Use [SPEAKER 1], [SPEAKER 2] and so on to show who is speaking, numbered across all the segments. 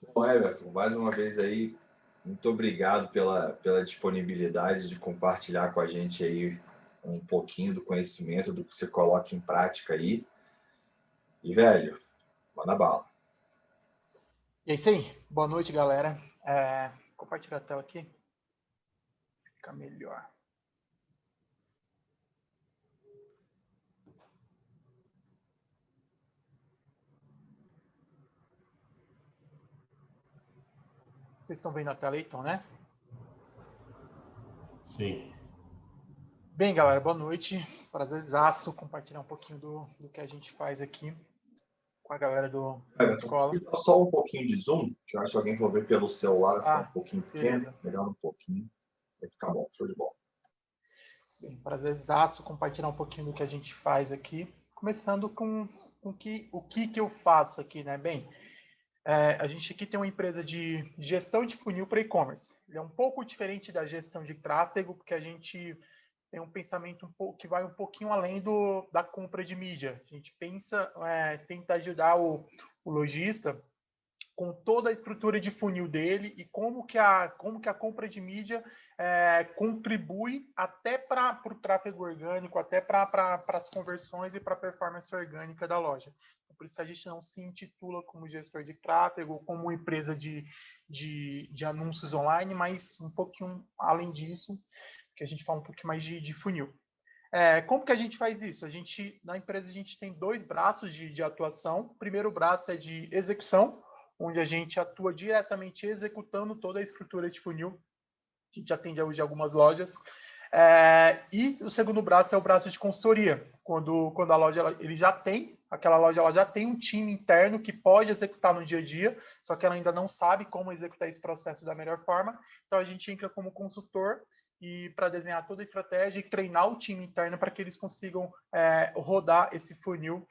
[SPEAKER 1] Bom, Everton, mais uma vez aí, muito obrigado pela disponibilidade de compartilhar com a gente aí um pouquinho do conhecimento, do que você coloca em prática aí. E, velho, manda bala.
[SPEAKER 2] E é isso aí. Boa noite, galera. Compartilhar a tela aqui. Fica melhor. Vocês estão vendo a tela aí, então, né?
[SPEAKER 3] Sim.
[SPEAKER 2] Bem, galera, boa noite. Prazerzaço compartilhar um pouquinho do que a gente faz aqui com a galera da
[SPEAKER 1] Everton,
[SPEAKER 2] escola.
[SPEAKER 1] dá só um pouquinho de zoom, que eu acho que se alguém for ver pelo celular vai ficar um pouquinho pequeno.
[SPEAKER 2] Beleza.
[SPEAKER 1] Melhor um pouquinho. Vai ficar bom, show de bola.
[SPEAKER 2] Bem, prazerzaço compartilhar um pouquinho do que a gente faz aqui. Começando com o que eu faço aqui, né? Bem, a gente aqui tem uma empresa de gestão de funil para e-commerce. Ele é um pouco diferente da gestão de tráfego, porque a gente tem um pensamento que vai um pouquinho além da compra de mídia. A gente tenta ajudar o lojista com toda a estrutura de funil dele e como que a compra de mídia contribui até para o tráfego orgânico, até para as conversões e para a performance orgânica da loja. Por isso que a gente não se intitula como gestor de tráfego, como empresa de anúncios online, mas um pouquinho além disso, que a gente fala um pouquinho mais de funil. Como que a gente faz isso? Na empresa, a gente tem dois braços de atuação. O primeiro braço é de execução, onde a gente atua diretamente executando toda a estrutura de funil. A gente atende hoje algumas lojas. E o segundo braço é o braço de consultoria, quando a loja aquela loja ela já tem um time interno que pode executar no dia a dia, só que ela ainda não sabe como executar esse processo da melhor forma. Então a gente entra como consultor e para desenhar toda a estratégia e treinar o time interno para que eles consigam rodar esse funil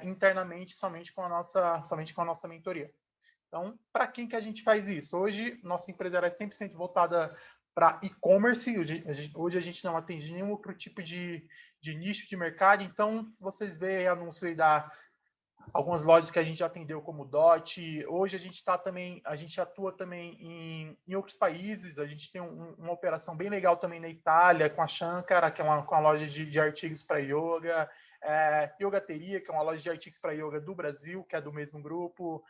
[SPEAKER 2] internamente somente com a nossa mentoria. Então, para quem que a gente faz isso? Hoje, nossa empresa é 100% voltada para e-commerce. Hoje a gente não atende nenhum outro tipo de nicho de mercado. Então, se vocês verem anúncio aí algumas lojas que a gente já atendeu como Dot, hoje a gente atua também em outros países. A gente tem uma operação bem legal também na Itália com a Shankara, que é uma loja de artigos para yoga. Yogateria, que é uma loja de artigos para yoga do Brasil, que é do mesmo grupo.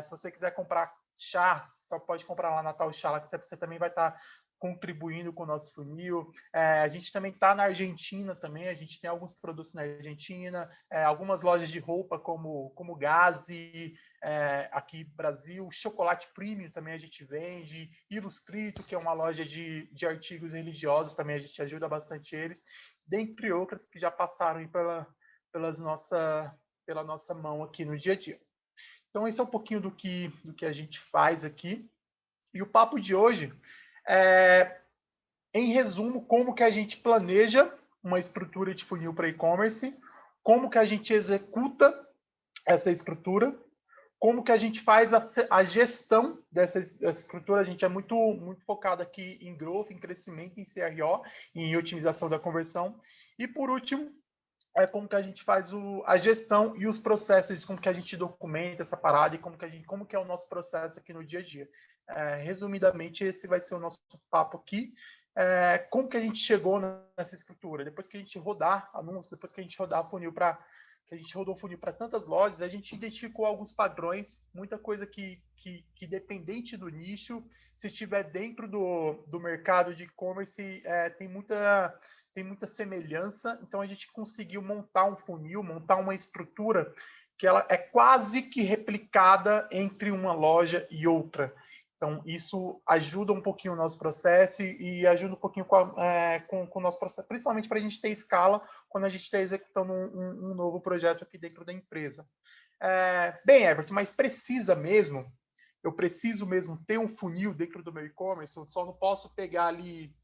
[SPEAKER 2] Se você quiser comprar chá, só pode comprar lá na Tal Chá, que você também vai estar contribuindo com o nosso funil. A gente também está na Argentina também, a gente tem alguns produtos na Argentina, algumas lojas de roupa como Gazi, aqui no Brasil, chocolate premium também a gente vende, Ilustrito, que é uma loja de artigos religiosos, também a gente ajuda bastante eles, dentre outras que já passaram aí pela nossa mão aqui no dia a dia. Então, esse é um pouquinho do que a gente faz aqui. E o papo de hoje em resumo, como que a gente planeja uma estrutura de funil para e-commerce, como que a gente executa essa estrutura, como que a gente faz a gestão dessa estrutura. A gente é muito focado aqui em growth, em crescimento, em CRO, em otimização da conversão. E, por último, como que a gente faz a gestão e os processos, como que a gente documenta essa parada e como que é o nosso processo aqui no dia a dia. Resumidamente, esse vai ser o nosso papo aqui. Como que a gente chegou nessa estrutura? Depois que a gente rodar anúncios, depois que a gente rodar funil que a gente rodou funil para tantas lojas, a gente identificou alguns padrões, muita coisa que dependente do nicho, se estiver dentro do mercado de e-commerce, tem muita semelhança. Então a gente conseguiu montar um funil, montar uma estrutura que ela é quase que replicada entre uma loja e outra. Então, isso ajuda um pouquinho o nosso processo e ajuda um pouquinho com o nosso processo, principalmente para a gente ter escala quando a gente está executando um novo projeto aqui dentro da empresa. Bem, Everton, mas eu preciso mesmo ter um funil dentro do meu e-commerce, eu só não posso pegar ali,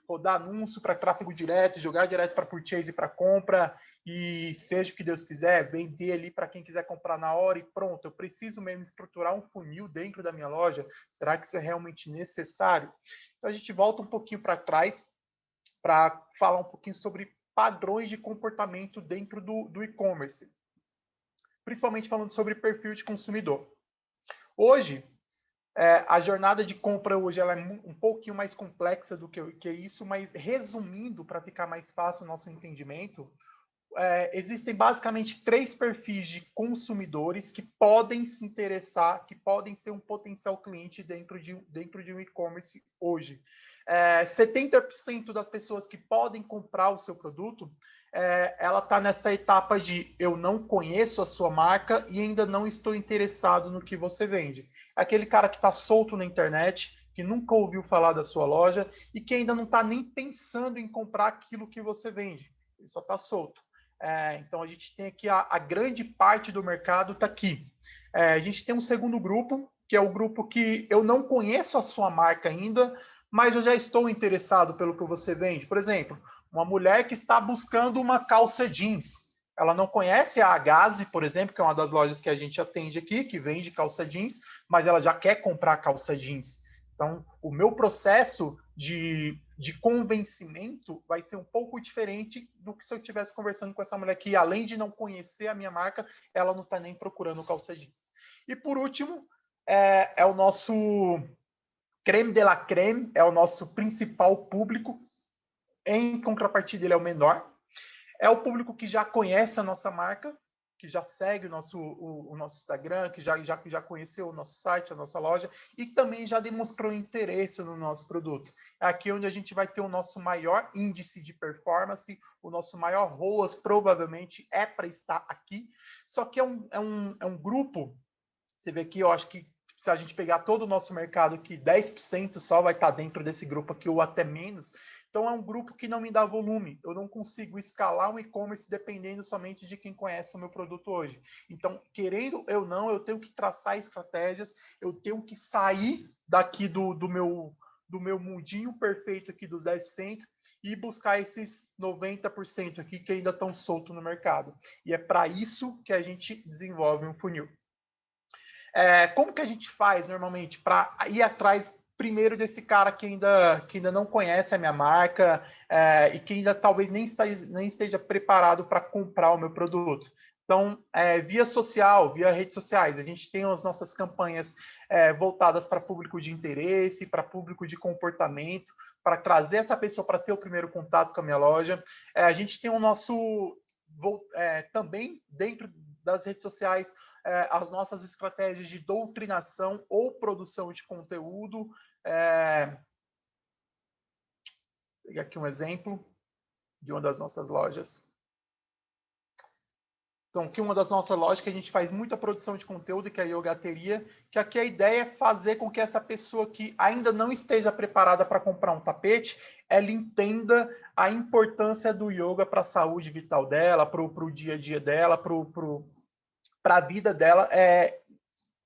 [SPEAKER 2] rodar anúncio para tráfego direto, jogar direto para purchase e para compra, e seja o que Deus quiser, vender ali para quem quiser comprar na hora e pronto. Eu preciso mesmo estruturar um funil dentro da minha loja? Será que isso é realmente necessário? Então a gente volta um pouquinho para trás para falar um pouquinho sobre padrões de comportamento dentro do e-commerce, principalmente falando sobre perfil de consumidor. Hoje, A jornada de compra hoje ela é um pouquinho mais complexa do que isso, mas resumindo, para ficar mais fácil o nosso entendimento, existem basicamente 3 perfis de consumidores que podem se interessar, que podem ser um potencial cliente dentro de um e-commerce hoje. 70% das pessoas que podem comprar o seu produto, ela está nessa etapa de eu não conheço a sua marca e ainda não estou interessado no que você vende. Aquele cara que está solto na internet, que nunca ouviu falar da sua loja e que ainda não está nem pensando em comprar aquilo que você vende. Ele só está solto. Então, a gente tem aqui a grande parte do mercado está aqui. A gente tem um segundo grupo, que é o grupo que eu não conheço a sua marca ainda, mas eu já estou interessado pelo que você vende. Por exemplo, uma mulher que está buscando uma calça jeans. Ela não conhece a Agaze, por exemplo, que é uma das lojas que a gente atende aqui, que vende calça jeans, mas ela já quer comprar calça jeans. Então, o meu processo de convencimento vai ser um pouco diferente do que se eu estivesse conversando com essa mulher que, além de não conhecer a minha marca, ela não está nem procurando calça jeans. E, por último, é o nosso creme de la creme, é o nosso principal público. Em contrapartida, ele é o menor. É o público que já conhece a nossa marca, que já segue o nosso Instagram, que já conheceu o nosso site, a nossa loja, e também já demonstrou interesse no nosso produto. É aqui onde a gente vai ter o nosso maior índice de performance, o nosso maior ROAS provavelmente é para estar aqui. Só que é um grupo, você vê aqui, eu acho que se a gente pegar todo o nosso mercado, que 10% só vai estar dentro desse grupo aqui, ou até menos. Então, é um grupo que não me dá volume. Eu não consigo escalar um e-commerce dependendo somente de quem conhece o meu produto hoje. Então, querendo ou não, eu tenho que traçar estratégias, eu tenho que sair daqui do meu mundinho perfeito aqui dos 10% e buscar esses 90% aqui que ainda estão soltos no mercado. E é para isso que a gente desenvolve um funil. Como que a gente faz normalmente para ir atrás primeiro desse cara que ainda não conhece a minha marca e que ainda talvez nem esteja preparado para comprar o meu produto? Então, via social, via redes sociais, a gente tem as nossas campanhas voltadas para público de interesse, para público de comportamento, para trazer essa pessoa para ter o primeiro contato com a minha loja. A gente tem o nosso, também dentro das redes sociais, as nossas estratégias de doutrinação ou produção de conteúdo. Vou pegar aqui um exemplo de uma das nossas lojas. Então, aqui uma das nossas lojas que a gente faz muita produção de conteúdo, que é a Yogateria, que aqui a ideia é fazer com que essa pessoa que ainda não esteja preparada para comprar um tapete, ela entenda a importância do yoga para a saúde vital dela, para o dia a dia dela, para a vida dela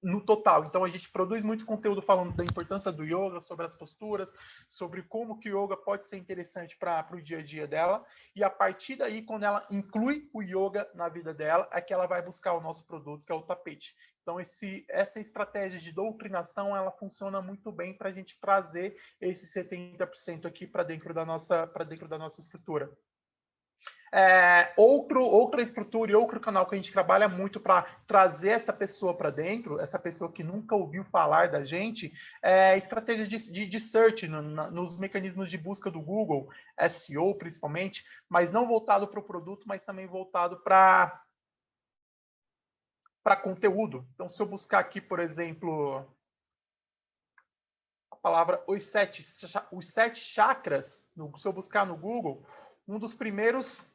[SPEAKER 2] no total. Então, a gente produz muito conteúdo falando da importância do yoga, sobre as posturas, sobre como que o yoga pode ser interessante para o dia a dia dela. E a partir daí, quando ela inclui o yoga na vida dela, é que ela vai buscar o nosso produto, que é o tapete. Então, essa estratégia de doutrinação, ela funciona muito bem para a gente trazer esse 70% aqui para dentro da nossa estrutura. Outra estrutura e outro canal que a gente trabalha muito para trazer essa pessoa para dentro, essa pessoa que nunca ouviu falar da gente, é estratégia de search nos mecanismos de busca do Google, SEO principalmente, mas não voltado para o produto, mas também voltado para conteúdo. Então, se eu buscar aqui, por exemplo, a palavra os sete chakras, se eu buscar no Google, um dos primeiros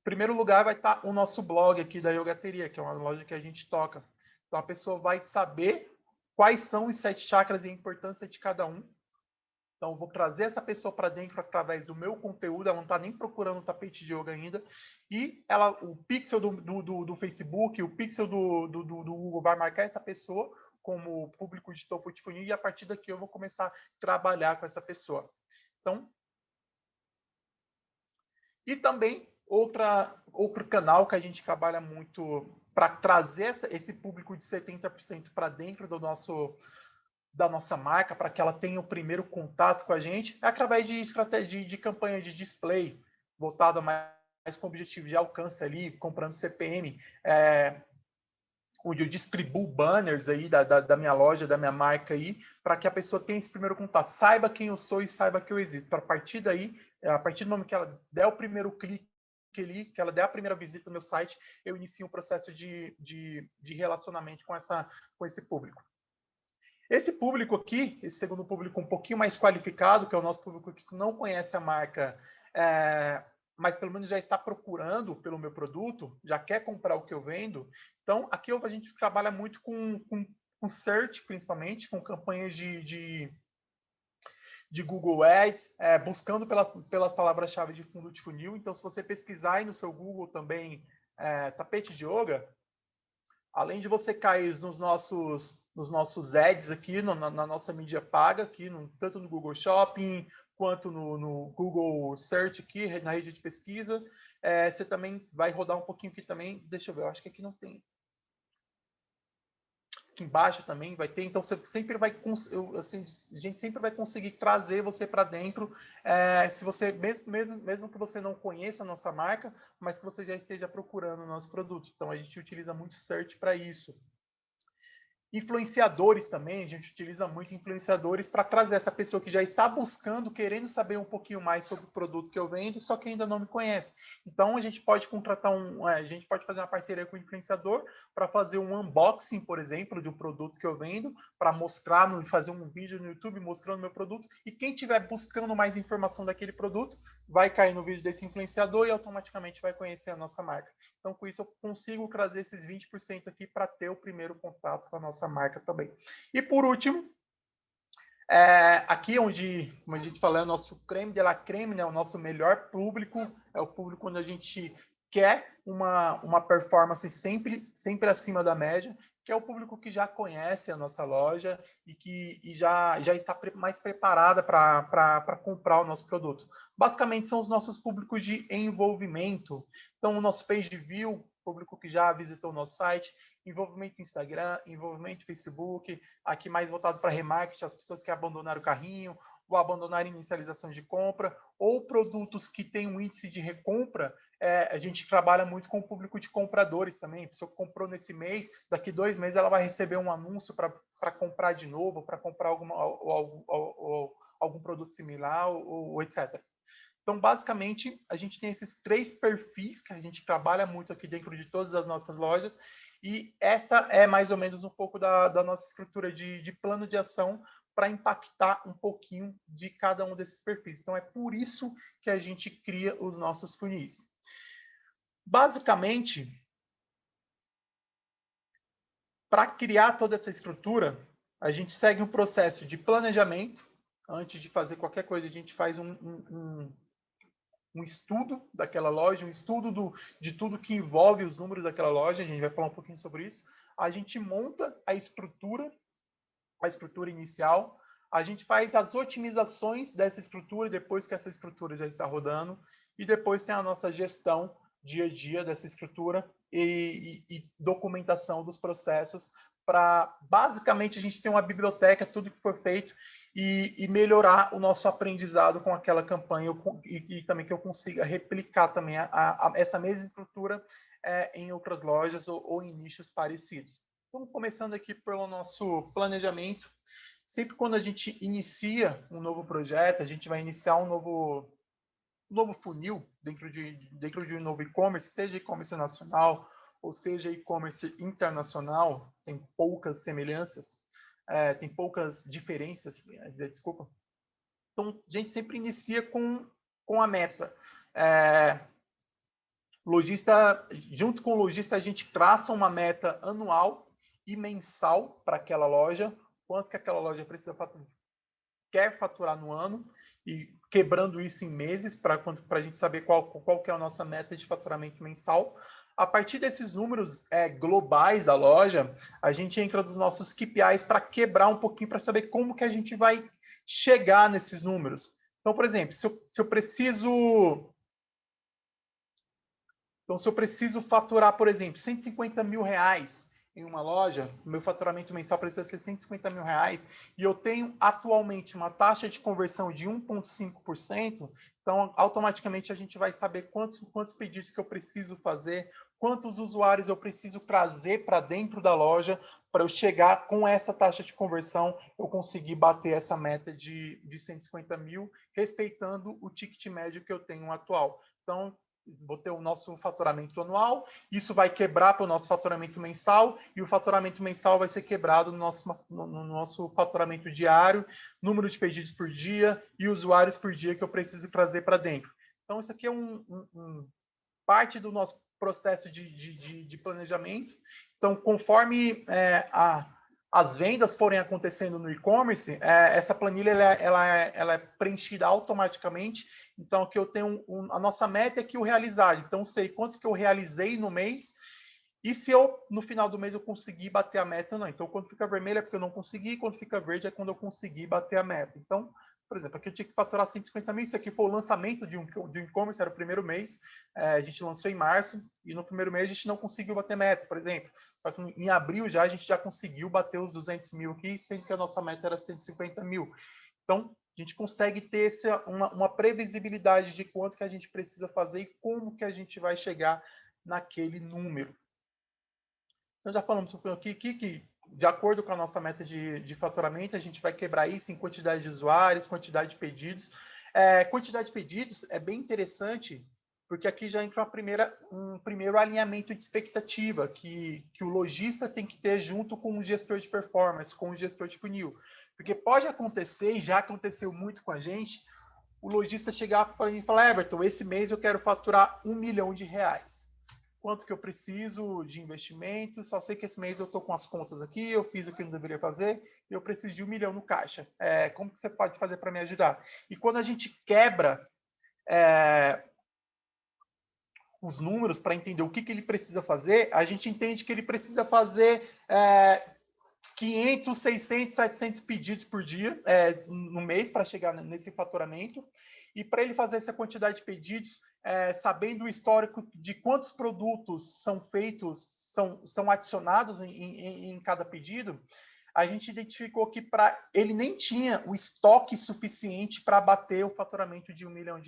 [SPEAKER 2] primeiro lugar vai estar o nosso blog aqui da Yogateria, que é uma loja que a gente toca. Então, a pessoa vai saber quais são os 7 chakras e a importância de cada um. Então, eu vou trazer essa pessoa para dentro através do meu conteúdo. Ela não está nem procurando tapete de yoga ainda. E o pixel do Facebook, o pixel do Google vai marcar essa pessoa como público de topo de funil. E a partir daqui eu vou começar a trabalhar com essa pessoa. Então, e também outro canal que a gente trabalha muito para trazer esse público de 70% para dentro da nossa marca, para que ela tenha o primeiro contato com a gente, é através de estratégia de campanha de display, voltada mais com o objetivo de alcance ali, comprando CPM. onde eu distribuo banners aí da minha loja, da minha marca aí, para que a pessoa tenha esse primeiro contato, saiba quem eu sou e saiba que eu existo. Para a partir daí, a partir do momento que ela der o primeiro clique ali, que ela der a primeira visita no meu site, eu inicio um processo de relacionamento com esse público. Esse público aqui, esse segundo público um pouquinho mais qualificado, que é o nosso público que não conhece a marca, mas pelo menos já está procurando pelo meu produto, já quer comprar o que eu vendo. Então, aqui a gente trabalha muito com search, principalmente, com campanhas de Google Ads, buscando pelas palavras-chave de fundo de funil. Então, se você pesquisar aí no seu Google também, tapete de yoga, além de você cair nos nossos ads aqui, na nossa mídia paga, aqui, tanto no Google Shopping, quanto no Google Search aqui, na rede de pesquisa, você também vai rodar um pouquinho aqui também. Deixa eu ver, eu acho que aqui não tem. Aqui embaixo também vai ter, então você sempre vai, assim, a gente sempre vai conseguir trazer você para dentro, se você, mesmo que você não conheça a nossa marca, mas que você já esteja procurando o nosso produto. Então a gente utiliza muito search para isso. Influenciadores também, a gente utiliza muito influenciadores para trazer essa pessoa que já está buscando, querendo saber um pouquinho mais sobre o produto que eu vendo, só que ainda não me conhece. Então a gente pode contratar a gente pode fazer uma parceria com o influenciador para fazer um unboxing, por exemplo, de um produto que eu vendo, para mostrar, fazer um vídeo no YouTube mostrando o meu produto, e quem estiver buscando mais informação daquele produto vai cair no vídeo desse influenciador e automaticamente vai conhecer a nossa marca. Então, com isso, eu consigo trazer esses 20% aqui para ter o primeiro contato com a nossa marca também. E por último, aqui onde, como a gente falou, é o nosso creme de la creme, né? O nosso melhor público, é o público onde a gente quer uma performance sempre acima da média, que é o público que já conhece a nossa loja e que já está mais preparada para comprar o nosso produto. Basicamente, são os nossos públicos de envolvimento. Então, o nosso page view, público que já visitou o nosso site, envolvimento no Instagram, envolvimento no Facebook, aqui mais voltado para remarketing, as pessoas que abandonaram o carrinho, ou abandonaram inicialização de compra, ou produtos que têm um índice de recompra. A gente trabalha muito com o público de compradores também. A pessoa que comprou nesse mês, daqui 2 meses ela vai receber um anúncio para comprar de novo, para comprar algum produto similar, ou etc. Então, basicamente, a gente tem esses 3 perfis que a gente trabalha muito aqui dentro de todas as nossas lojas, e essa é mais ou menos um pouco da nossa estrutura de plano de ação para impactar um pouquinho de cada um desses perfis. Então, é por isso que a gente cria os nossos funis. Basicamente, para criar toda essa estrutura, a gente segue um processo de planejamento. Antes de fazer qualquer coisa, a gente faz um estudo daquela loja, um estudo de tudo que envolve os números daquela loja, a gente vai falar um pouquinho sobre isso. A gente monta a estrutura inicial, a gente faz as otimizações dessa estrutura depois que essa estrutura já está rodando, e depois tem a nossa gestão dia a dia dessa estrutura e documentação dos processos para, basicamente, a gente ter uma biblioteca, tudo que foi feito, e melhorar o nosso aprendizado com aquela campanha, e também que eu consiga replicar também essa mesma estrutura em outras lojas ou em nichos parecidos. Então, começando aqui pelo nosso planejamento. Sempre quando a gente inicia um novo projeto, a gente vai iniciar um novo funil dentro de um novo e-commerce, seja e-commerce nacional ou seja e-commerce internacional, tem poucas semelhanças, tem poucas diferenças, desculpa. Então, a gente sempre inicia com a meta. Junto com o lojista, a gente traça uma meta anual e mensal para aquela loja, quanto que aquela loja quer faturar no ano, e quebrando isso em meses para a gente saber qual que é a nossa meta de faturamento mensal. A partir desses números globais da loja, a gente entra nos nossos KPIs para quebrar um pouquinho, para saber como que a gente vai chegar nesses números. Então, por exemplo, se eu preciso faturar, por exemplo, 150 mil reais em uma loja, meu faturamento mensal precisa ser 150 mil reais, e eu tenho atualmente uma taxa de conversão de 1,5%, então automaticamente a gente vai saber quantos pedidos que eu preciso fazer, quantos usuários eu preciso trazer para dentro da loja para eu chegar com essa taxa de conversão, eu conseguir bater essa meta de 150 mil, respeitando o ticket médio que eu tenho atual. Então, vou ter o nosso faturamento anual, isso vai quebrar para o nosso faturamento mensal, e o faturamento mensal vai ser quebrado no nosso faturamento diário, número de pedidos por dia e usuários por dia que eu preciso trazer para dentro. Então, isso aqui é parte do nosso processo de planejamento. Então, conforme as vendas forem acontecendo no e-commerce, essa planilha ela é preenchida automaticamente. Então, aqui eu tenho a nossa meta é que o realizar. Então, eu sei quanto que eu realizei no mês e se eu, no final do mês, eu conseguir bater a meta ou não. Então, quando fica vermelho é porque eu não consegui, quando fica verde é quando eu consegui bater a meta. Então, por exemplo, aqui eu tinha que faturar 150 mil, isso aqui foi o lançamento de um e-commerce, era o primeiro mês, a gente lançou em março, e no primeiro mês a gente não conseguiu bater meta, por exemplo. Só que em abril já a gente já conseguiu bater os 200 mil aqui, sendo que a nossa meta era 150 mil. Então, a gente consegue ter uma previsibilidade de quanto que a gente precisa fazer e como que a gente vai chegar naquele número. Então, já falamos um pouquinho aqui que, de acordo com a nossa meta de faturamento, a gente vai quebrar isso em quantidade de usuários, quantidade de pedidos. Quantidade de pedidos é bem interessante, porque aqui já entra um primeiro alinhamento de expectativa que o lojista tem que ter junto com o gestor de performance, com o gestor de funil. Porque pode acontecer, e já aconteceu muito com a gente, o lojista chegar para mim e falar: Everton, esse mês eu quero faturar R$1 milhão. Quanto que eu preciso de investimento, só sei que esse mês eu estou com as contas aqui, eu fiz o que não deveria fazer, e eu preciso de R$1 milhão no caixa. Como que você pode fazer para me ajudar? E quando a gente quebra os números para entender o que ele precisa fazer, a gente entende que ele precisa fazer 500, 600, 700 pedidos por dia no mês para chegar nesse faturamento. E para ele fazer essa quantidade de pedidos, sabendo o histórico de quantos produtos são feitos, são adicionados em cada pedido, a gente identificou que ele nem tinha o estoque suficiente para bater o faturamento de R$1 milhão.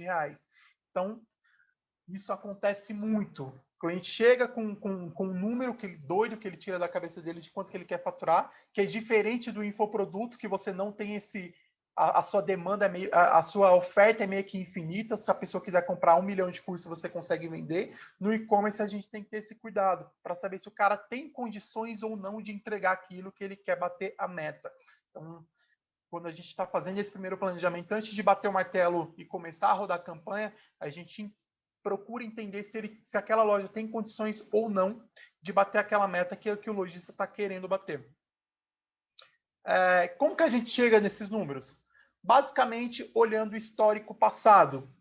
[SPEAKER 2] Então, isso acontece muito. O cliente chega com um número doido que ele tira da cabeça dele de quanto que ele quer faturar, que é diferente do infoproduto, que você não tem a sua demanda, a sua oferta é meio que infinita. Se a pessoa quiser comprar 1 milhão de cursos, você consegue vender. No e-commerce, a gente tem que ter esse cuidado para saber se o cara tem condições ou não de entregar aquilo que ele quer bater a meta. Então, quando a gente está fazendo esse primeiro planejamento, antes de bater o martelo e começar a rodar a campanha, a gente procura entender se aquela loja tem condições ou não de bater aquela meta que o lojista está querendo bater. Como que a gente chega nesses números? Basicamente, olhando o histórico passado.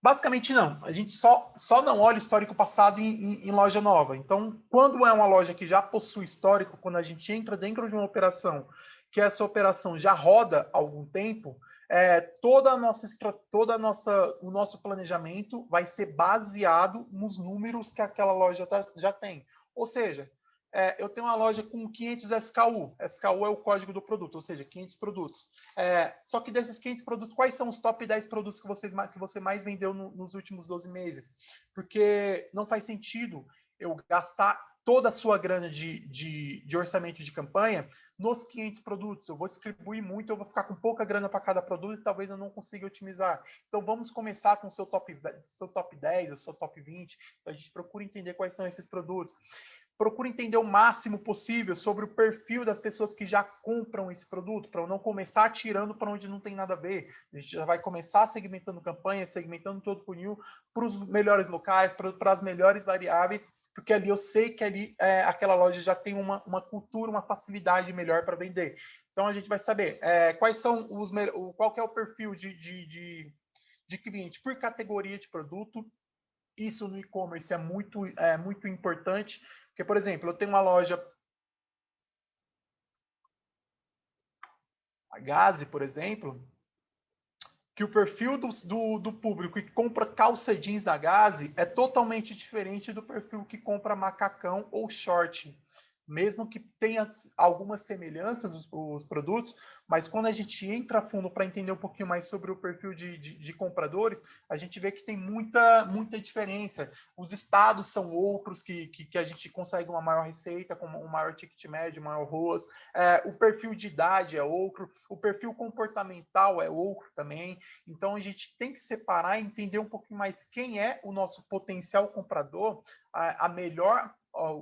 [SPEAKER 2] Basicamente, não. A gente só não olha o histórico passado em loja nova. Então, quando é uma loja que já possui histórico, quando a gente entra dentro de uma operação, que essa operação já roda há algum tempo, o nosso planejamento vai ser baseado nos números que aquela loja já tem. Ou seja, eu tenho uma loja com 500 SKU. SKU é o código do produto, ou seja, 500 produtos. Só que desses 500 produtos, quais são os top 10 produtos que você mais vendeu nos últimos 12 meses? Porque não faz sentido eu gastar toda a sua grana de orçamento de campanha nos 500 produtos. Eu vou distribuir muito, eu vou ficar com pouca grana para cada produto e talvez eu não consiga otimizar. Então, vamos começar com o seu top 10, o seu top 20. Então, a gente procura entender quais são esses produtos. Procura entender o máximo possível sobre o perfil das pessoas que já compram esse produto, para eu não começar atirando para onde não tem nada a ver. A gente já vai começar segmentando campanha, segmentando todo o funil para os melhores locais, para as melhores variáveis, porque ali eu sei que aquela loja já tem uma cultura, uma facilidade melhor para vender. Então a gente vai saber qual que é o perfil de cliente por categoria de produto. Isso no e-commerce é muito importante, porque, por exemplo, eu tenho uma loja, a Gazi, por exemplo, que o perfil do público que compra calça jeans da Gazi é totalmente diferente do perfil que compra macacão ou short mesmo que tenha algumas semelhanças os produtos, mas quando a gente entra a fundo para entender um pouquinho mais sobre o perfil de compradores, a gente vê que tem muita diferença. Os estados são outros que a gente consegue uma maior receita, com um maior ticket médio, maior ROAS, o perfil de idade é outro, o perfil comportamental é outro também. Então a gente tem que separar e entender um pouquinho mais quem é o nosso potencial comprador,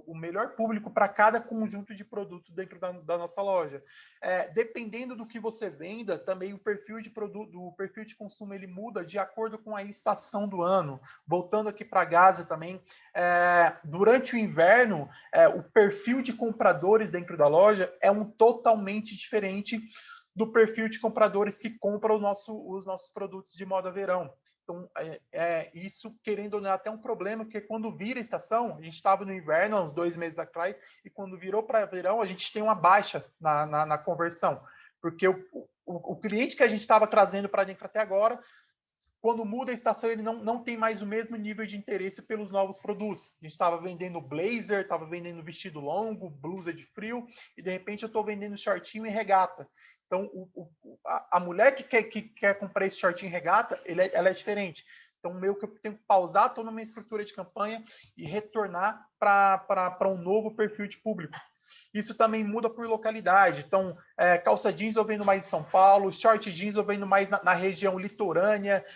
[SPEAKER 2] o melhor público para cada conjunto de produto dentro da nossa loja. Dependendo do que você venda, também o perfil de produto, o perfil de consumo ele muda de acordo com a estação do ano. Voltando aqui para Gaza também, durante o inverno, o perfil de compradores dentro da loja é totalmente diferente do perfil de compradores que compram os nossos produtos de moda verão. Então, isso, querendo ou não, é até um problema, porque quando vira estação, a gente estava no inverno, há uns 2 meses atrás, e quando virou para verão, a gente tem uma baixa na conversão. Porque o cliente que a gente estava trazendo para dentro até agora, quando muda a estação, ele não tem mais o mesmo nível de interesse pelos novos produtos. A gente estava vendendo blazer, estava vendendo vestido longo, blusa de frio, e de repente eu estou vendendo shortinho e regata. Então, a mulher que quer comprar esse shortinho e regata, ela é diferente. Então, meio que eu tenho que pausar toda a minha estrutura de campanha e retornar para um novo perfil de público. Isso também muda por localidade. Então, calça jeans eu vendo mais em São Paulo, short jeans eu vendo mais na região litorânea,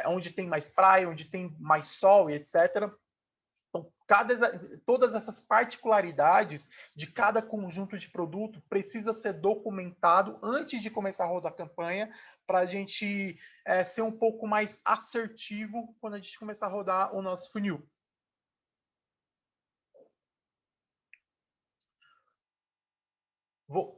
[SPEAKER 2] onde tem mais praia, onde tem mais sol e etc. Então, todas essas particularidades de cada conjunto de produto precisa ser documentado antes de começar a rodar a campanha, para a gente ser um pouco mais assertivo quando a gente começar a rodar o nosso funil.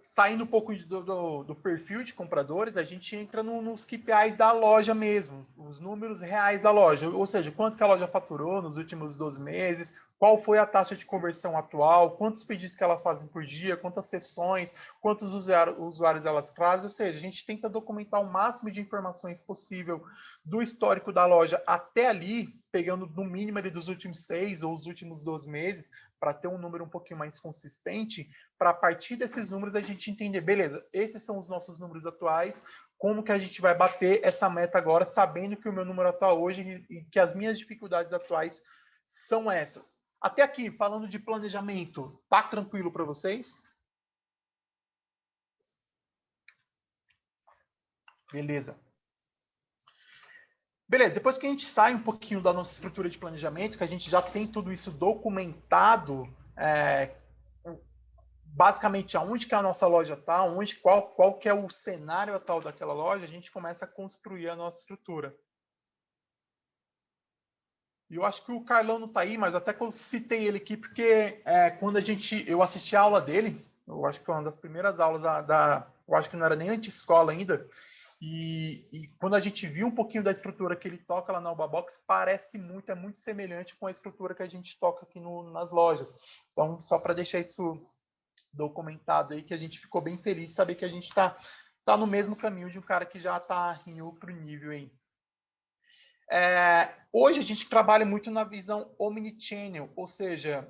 [SPEAKER 2] Saindo um pouco do perfil de compradores, a gente entra nos KPIs da loja mesmo, os números reais da loja, ou seja, quanto que a loja faturou nos últimos 12 meses, qual foi a taxa de conversão atual, quantos pedidos que elas fazem por dia, quantas sessões, quantos usuários elas trazem, ou seja, a gente tenta documentar o máximo de informações possível do histórico da loja até ali, pegando no mínimo ali dos últimos 6 ou os últimos 12 meses, para ter um número um pouquinho mais consistente, para a partir desses números a gente entender, beleza, esses são os nossos números atuais, como que a gente vai bater essa meta agora, sabendo que o meu número atual hoje e que as minhas dificuldades atuais são essas. Até aqui, falando de planejamento, tá tranquilo para vocês? Beleza. Beleza, depois que a gente sai um pouquinho da nossa estrutura de planejamento, que a gente já tem tudo isso documentado, basicamente aonde que a nossa loja está, qual que é o cenário atual daquela loja, a gente começa a construir a nossa estrutura. E eu acho que o Carlão não está aí, mas até que eu citei ele aqui, porque quando eu assisti a aula dele, eu acho que foi uma das primeiras aulas eu acho que não era nem anti-escola ainda, e quando a gente viu um pouquinho da estrutura que ele toca lá na Alba Box, parece muito, é muito semelhante com a estrutura que a gente toca aqui nas lojas. Então, só para deixar isso documentado aí, que a gente ficou bem feliz de saber que a gente tá no mesmo caminho de um cara que já está em outro nível aí. Hoje a gente trabalha muito na visão omnichannel, ou seja,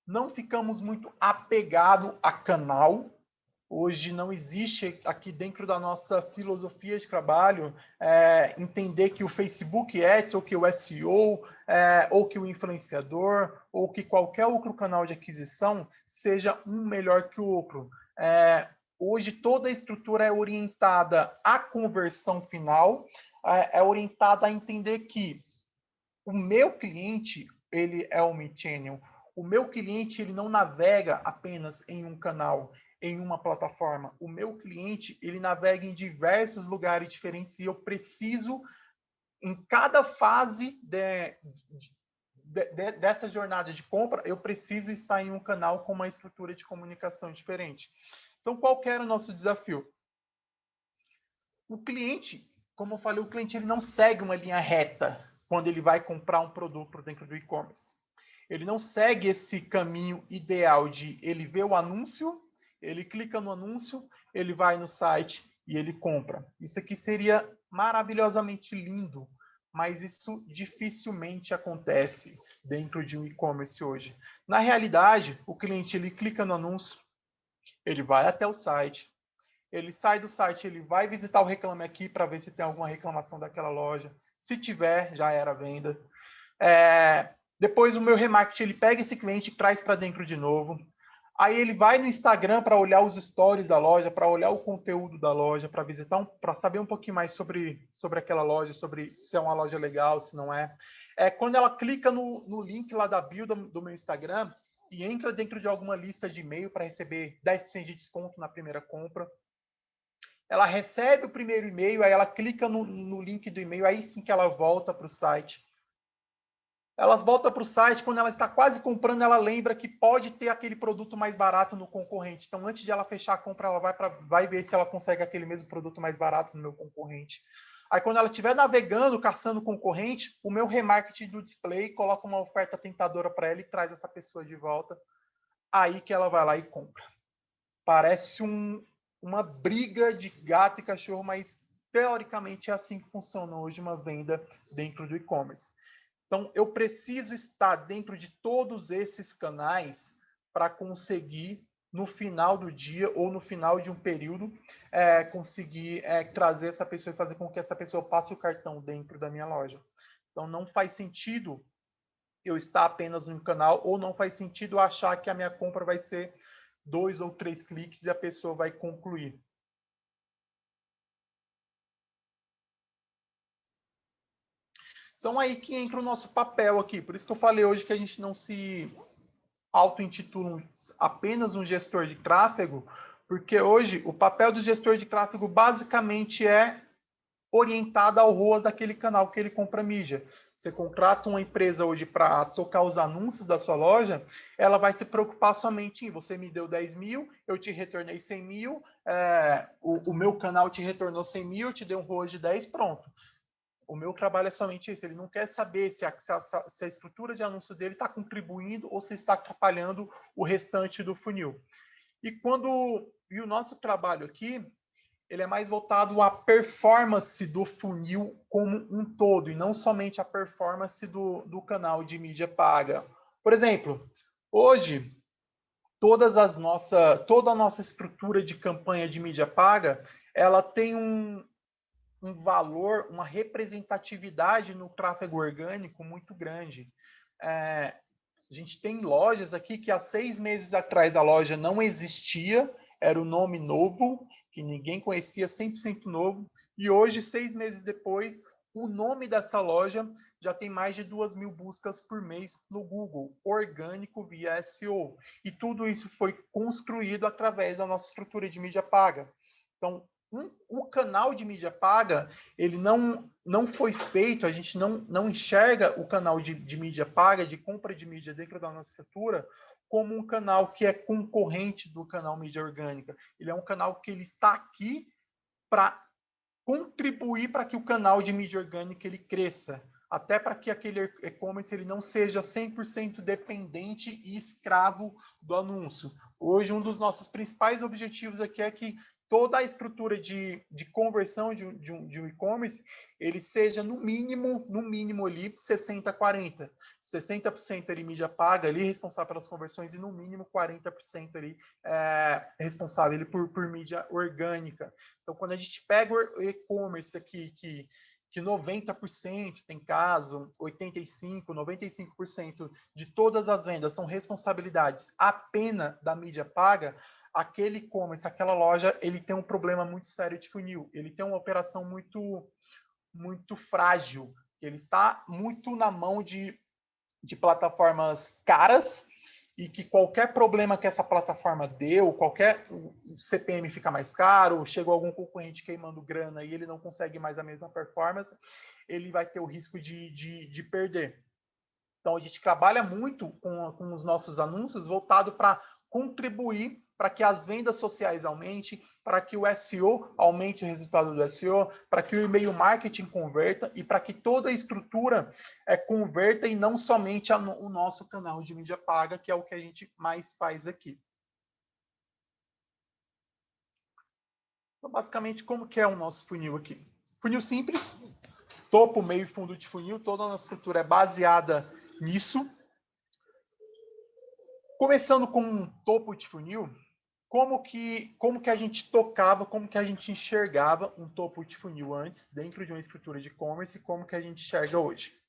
[SPEAKER 2] não ficamos muito apegados a canal. Hoje não existe aqui dentro da nossa filosofia de trabalho entender que o Facebook Ads, ou que o SEO, ou que o influenciador, ou que qualquer outro canal de aquisição seja um melhor que o outro. Hoje toda a estrutura é orientada à conversão final, é orientada a entender que o meu cliente ele é omnichannel. O meu cliente ele não navega apenas em um canal, em uma plataforma. O meu cliente ele navega em diversos lugares diferentes e eu preciso, em cada fase dessa jornada de compra, eu preciso estar em um canal com uma estrutura de comunicação diferente. Então, qual que era o nosso desafio? O cliente, como eu falei, o cliente ele não segue uma linha reta quando ele vai comprar um produto dentro do e-commerce. Ele não segue esse caminho ideal de ele vê o anúncio, ele clica no anúncio, ele vai no site e ele compra. Isso aqui seria maravilhosamente lindo, mas isso dificilmente acontece dentro de um e-commerce hoje. Na realidade, o cliente ele clica no anúncio, ele vai até o site, ele sai do site, ele vai visitar o Reclame Aqui para ver se tem alguma reclamação daquela loja. Se tiver, já era venda. Depois o meu remarketing, ele pega esse cliente e traz para dentro de novo. Aí ele vai no Instagram para olhar os stories da loja, para olhar o conteúdo da loja, para visitar, para saber um pouquinho mais sobre aquela loja, sobre se é uma loja legal, se não é. Quando ela clica no link lá da bio do meu Instagram e entra dentro de alguma lista de e-mail para receber 10% de desconto na primeira compra, ela recebe o primeiro e-mail, aí ela clica no link do e-mail, aí sim que ela volta para o site. Elas voltam para o site, quando ela está quase comprando, ela lembra que pode ter aquele produto mais barato no concorrente. Então, antes de ela fechar a compra, ela vai ver se ela consegue aquele mesmo produto mais barato no meu concorrente. Aí, quando ela estiver navegando, caçando concorrente, o meu remarketing do display coloca uma oferta tentadora para ela e traz essa pessoa de volta. Aí que ela vai lá e compra. Parece uma briga de gato e cachorro, mas teoricamente é assim que funciona hoje uma venda dentro do e-commerce. Então, eu preciso estar dentro de todos esses canais para conseguir, no final do dia ou no final de um período, conseguir trazer essa pessoa e fazer com que essa pessoa passe o cartão dentro da minha loja. Então, não faz sentido eu estar apenas no canal ou não faz sentido achar que a minha compra vai ser 2 ou 3 cliques e a pessoa vai concluir. Então, aí que entra o nosso papel aqui. Por isso que eu falei hoje que a gente não se auto-intitula apenas um gestor de tráfego, porque hoje o papel do gestor de tráfego basicamente é orientado ao ROAS daquele canal que ele compra mídia. Você contrata uma empresa hoje para tocar os anúncios da sua loja, ela vai se preocupar somente em você me deu 10 mil, eu te retornei 100 mil, o meu canal te retornou 100 mil, eu te dei um ROAS de 10, pronto. O meu trabalho é somente isso. Ele não quer saber se a estrutura de anúncio dele está contribuindo ou se está atrapalhando o restante do funil. E o nosso trabalho aqui, ele é mais voltado à performance do funil como um todo, e não somente a performance do canal de mídia paga. Por exemplo, hoje, toda a nossa estrutura de campanha de mídia paga, ela tem um valor, uma representatividade no tráfego orgânico muito grande. A gente tem lojas aqui que há 6 meses atrás a loja não existia, era o nome novo, que ninguém conhecia, 100% novo, e hoje, 6 meses depois, o nome dessa loja já tem mais de 2.000 buscas por mês no Google, orgânico via SEO. E tudo isso foi construído através da nossa estrutura de mídia paga. Então, o canal de mídia paga, ele não foi feito, a gente não enxerga o canal de mídia paga, de compra de mídia dentro da nossa estrutura, como um canal que é concorrente do canal mídia orgânica. Ele é um canal que ele está aqui para contribuir para que o canal de mídia orgânica ele cresça, até para que aquele e-commerce ele não seja 100% dependente e escravo do anúncio. Hoje, um dos nossos principais objetivos aqui é que toda a estrutura de conversão de um e-commerce, ele seja no mínimo ali 60-40. 60% ali mídia paga, ali responsável pelas conversões, e no mínimo 40% ali responsável ali por mídia orgânica. Então, quando a gente pega o e-commerce aqui, que 90% tem caso, 85%, 95% de todas as vendas são responsabilidades apenas da mídia paga, aquele e-commerce, aquela loja, ele tem um problema muito sério de funil. Ele tem uma operação muito frágil. Ele está muito na mão de plataformas caras e que qualquer problema que essa plataforma deu, qualquer CPM fica mais caro, chegou algum concorrente queimando grana e ele não consegue mais a mesma performance, ele vai ter o risco de perder. Então, a gente trabalha muito com os nossos anúncios voltado para contribuir para que as vendas sociais aumentem, para que o SEO aumente o resultado do SEO, para que o e-mail marketing converta e para que toda a estrutura converta e não somente o nosso canal de mídia paga, que é o que a gente mais faz aqui. Então, basicamente, como que é o nosso funil aqui? Funil simples. topo, meio e fundo de funil, toda a nossa estrutura é baseada nisso. Começando com um topo de funil, como que a gente tocava, como que a gente enxergava um topo de funil antes, dentro de uma estrutura de e-commerce, e como que a gente enxerga hoje.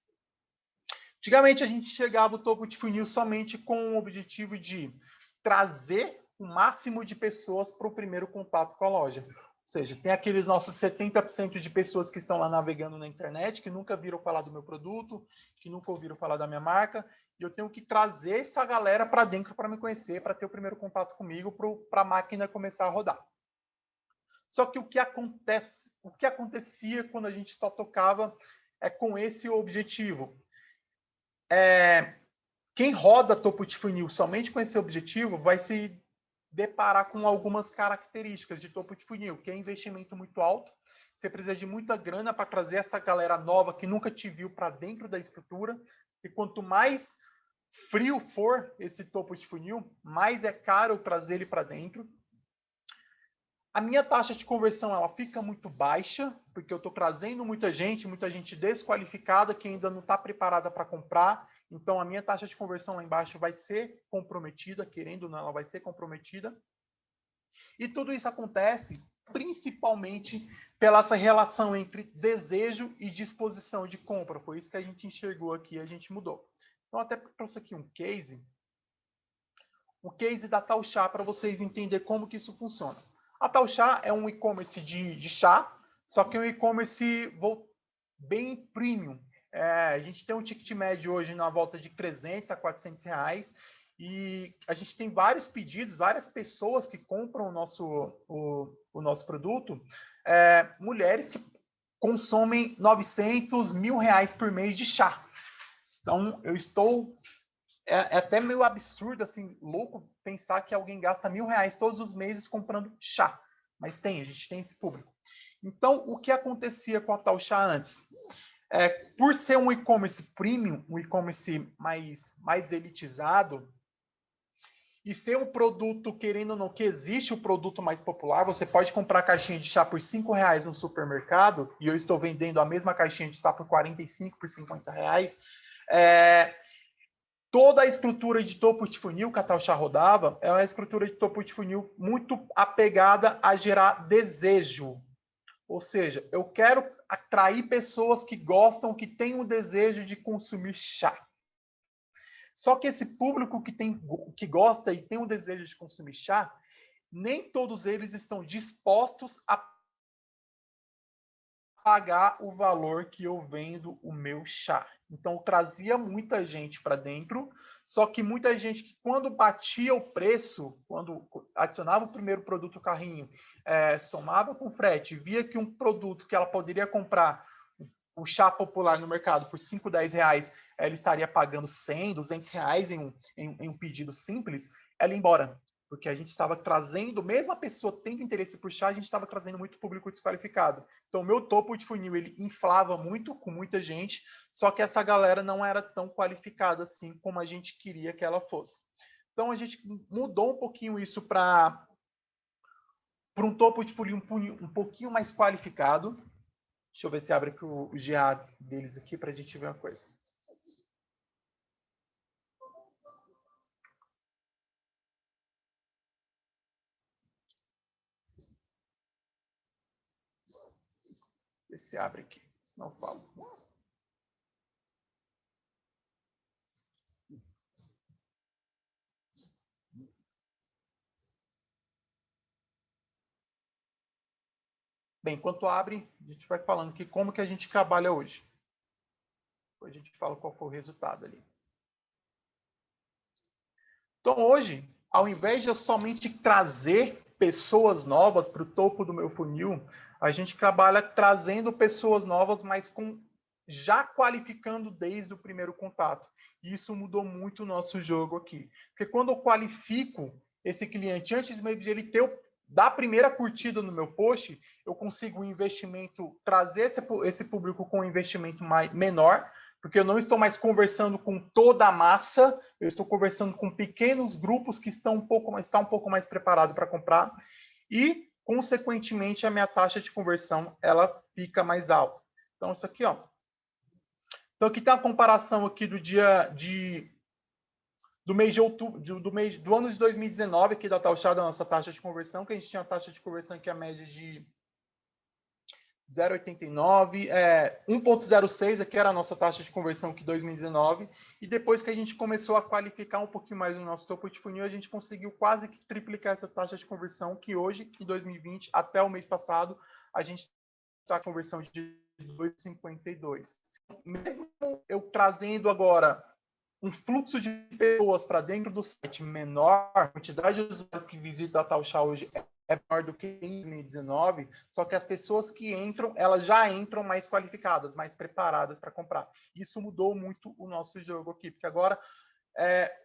[SPEAKER 2] Antigamente, a gente enxergava o topo de funil somente com o objetivo de trazer o máximo de pessoas para o primeiro contato com a loja. Ou seja, tem aqueles nossos 70% de pessoas que estão lá navegando na internet, que nunca viram falar do meu produto, que nunca ouviram falar da minha marca, e eu tenho que trazer essa galera para dentro para me conhecer, para ter o primeiro contato comigo, para a máquina começar a rodar. Só que o que acontecia quando a gente só tocava é com esse objetivo. Quem roda topo de funil somente com esse objetivo vai se deparar com algumas características de topo de funil, que é investimento muito alto, você precisa de muita grana para trazer essa galera nova que nunca te viu para dentro da estrutura, e quanto mais frio for esse topo de funil, mais é caro trazer ele para dentro. A minha taxa de conversão ela fica muito baixa, porque eu estou trazendo muita gente desqualificada que ainda não está preparada para comprar. Então, a minha taxa de conversão lá embaixo vai ser comprometida, querendo ou não, ela vai ser comprometida. E tudo isso acontece principalmente pela essa relação entre desejo e disposição de compra. Foi isso que a gente enxergou aqui e a gente mudou. Então, até trouxe aqui um case da Tauxá para vocês entenderem como que isso funciona. A Tauxá é um e-commerce de chá, só que é um e-commerce bem premium. A gente tem um ticket médio hoje na volta de 300 a 400 reais, e a gente tem vários pedidos, várias pessoas que compram o nosso produto, mulheres que consomem 900, R$1.000 por mês de chá. Então, é até meio absurdo, assim, louco pensar que alguém gasta R$1.000 todos os meses comprando chá. Mas a gente tem esse público. Então, o que acontecia com a Tauxá antes? Por ser um e-commerce premium, um e-commerce mais elitizado, e ser um produto, querendo ou não, que existe o produto mais popular, você pode comprar caixinha de chá por R$5 no supermercado, e eu estou vendendo a mesma caixinha de chá por 45, por R$50. Toda a estrutura de topo de funil que a Tauxá rodava é uma estrutura de topo de funil muito apegada a gerar desejo. Ou seja, eu quero atrair pessoas que gostam, que têm o desejo de consumir chá. Só que esse público que gosta e tem o desejo de consumir chá, nem todos eles estão dispostos a pagar o valor que eu vendo o meu chá. Então, trazia muita gente para dentro, só que muita gente que, quando batia o preço, quando adicionava o primeiro produto ao carrinho, somava com frete, via que um produto que ela poderia comprar, o chá popular no mercado, por 5, 10 reais, ela estaria pagando 100, 200 reais em um pedido simples, ela ia embora. Porque a gente estava trazendo, mesmo a pessoa tendo interesse por chá, a gente estava trazendo muito público desqualificado. Então, o meu topo de funil, ele inflava muito, com muita gente, só que essa galera não era tão qualificada assim como a gente queria que ela fosse. Então, a gente mudou um pouquinho isso para um topo de funil um pouquinho mais qualificado. Deixa eu ver se abre aqui o GA deles aqui para a gente ver uma coisa. Ver se abre aqui, senão eu falo. Bem, enquanto abre, a gente vai falando que como que a gente trabalha hoje. Depois a gente fala qual foi o resultado ali. Então, hoje, ao invés de eu somente trazer pessoas novas para o topo do meu funil, a gente trabalha trazendo pessoas novas, mas já qualificando desde o primeiro contato. E isso mudou muito o nosso jogo aqui. Porque quando eu qualifico esse cliente, antes mesmo de ele dar a primeira curtida no meu post, eu consigo trazer esse público com um investimento menor, porque eu não estou mais conversando com toda a massa, eu estou conversando com pequenos grupos que estão um pouco mais preparados para comprar, e, consequentemente, a minha taxa de conversão ela fica mais alta. Então, isso aqui, ó, Então, aqui tem uma comparação aqui do mês de outubro, do ano de 2019, aqui da taxa da nossa taxa de conversão, que a gente tinha uma taxa de conversão que é a média de 0,89, 1,06, aqui era a nossa taxa de conversão que 2019, e depois que a gente começou a qualificar um pouquinho mais o nosso topo de funil, a gente conseguiu quase que triplicar essa taxa de conversão, que hoje, em 2020, até o mês passado, a gente está com conversão de 2,52. Mesmo eu trazendo agora um fluxo de pessoas para dentro do site menor, a quantidade de usuários que visitam a Taoxia hoje é menor do que em 2019, só que as pessoas que entram, elas já entram mais qualificadas, mais preparadas para comprar. Isso mudou muito o nosso jogo aqui, porque agora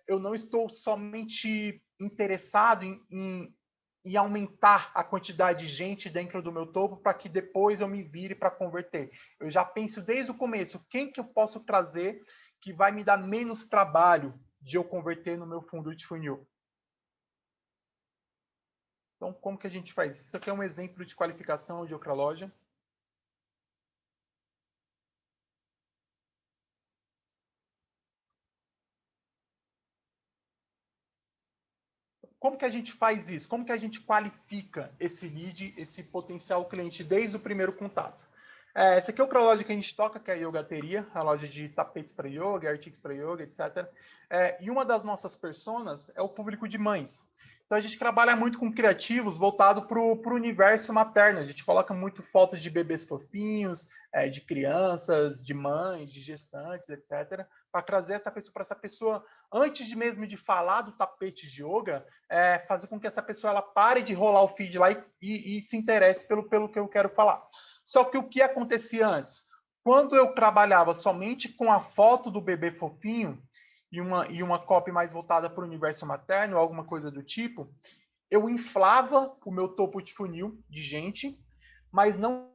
[SPEAKER 2] eu não estou somente interessado em aumentar a quantidade de gente dentro do meu topo para que depois eu me vire para converter. Eu já penso desde o começo, quem que eu posso trazer que vai me dar menos trabalho de eu converter no meu fundo de funil. Então, como que a gente faz? Isso aqui é um exemplo de qualificação de outra loja. Como que a gente faz isso? Como que a gente qualifica esse lead, esse potencial cliente desde o primeiro contato? Essa aqui é outra loja que a gente toca, que é a Yogateria, a loja de tapetes para yoga, artigos para yoga, etc. E uma das nossas personas é o público de mães. Então a gente trabalha muito com criativos voltado para o universo materno. A gente coloca muito fotos de bebês fofinhos, de crianças, de mães, de gestantes, etc. Para trazer essa pessoa para essa pessoa, antes de mesmo de falar do tapete de yoga, fazer com que essa pessoa ela pare de rolar o feed lá e se interesse pelo que eu quero falar. Só que o que acontecia antes? Quando eu trabalhava somente com a foto do bebê fofinho e uma copy mais voltada para o universo materno, alguma coisa do tipo, eu inflava o meu topo de funil de gente, mas não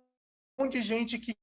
[SPEAKER 2] de gente que